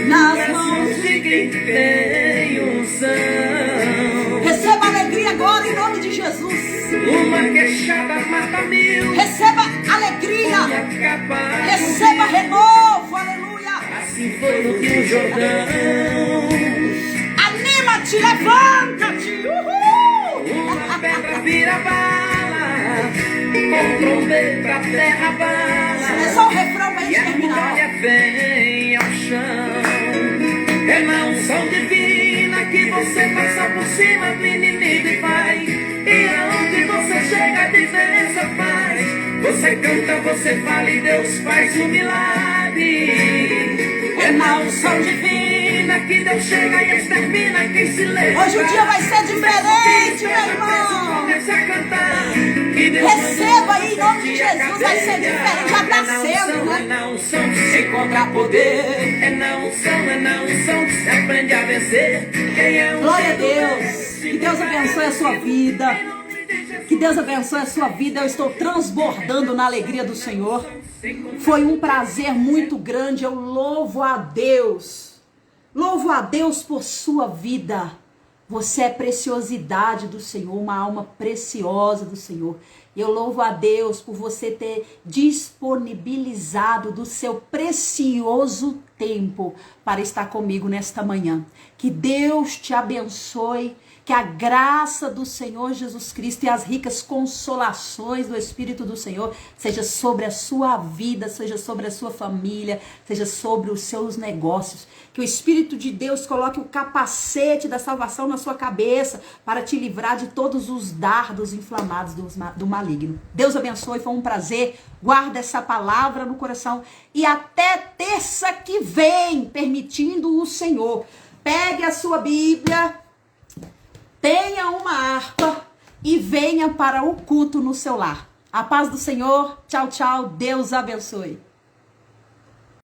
Nas mãos. de quem tem unção. Receba alegria agora em nome de Jesus. Uma queixada mata mil. Receba alegria. Capaz. Receba renovo. Aleluia. Assim foi no Rio Jordão. Anima-te levanta-te, levanta-te. Uhul. Uma pedra vira bala, com trombeta a terra bala. É só o refrão pra E gente a terminar. muralha vem ao chão. É na unção divina que você passa por cima do inimigo e vai. E aonde você chega a diferença faz. Você canta, você fala e Deus faz um milagre. É na unção divina que Deus chega e extermina quem se lembra. Hoje o dia vai ser diferente, meu irmão. Comece a cantar. Que Deus Receba aí, em nome de Jesus, vai ser diferente. Já tá sendo, é né? na unção que se encontra poder. É na unção que se aprende a vencer. Quem é Glória a Deus. Que Deus abençoe a sua vida. Que Deus abençoe a sua vida. Eu estou transbordando na alegria do Senhor. Foi um prazer muito grande. Eu louvo a Deus. Louvo a Deus por sua vida. Você é preciosidade do Senhor, uma alma preciosa do Senhor. Eu louvo a Deus por você ter disponibilizado do seu precioso tempo para estar comigo nesta manhã. Que Deus te abençoe. Que a graça do Senhor Jesus Cristo e as ricas consolações do Espírito do Senhor seja sobre a sua vida, seja sobre a sua família, seja sobre os seus negócios. Que o Espírito de Deus coloque o capacete da salvação na sua cabeça para te livrar de todos os dardos inflamados do maligno. Deus abençoe, foi um prazer. Guarda essa palavra no coração e até terça que vem, permitindo o Senhor. Pegue a sua Bíblia, tenha uma harpa e venha para o culto no seu lar. A paz do Senhor. Tchau, tchau. Deus abençoe.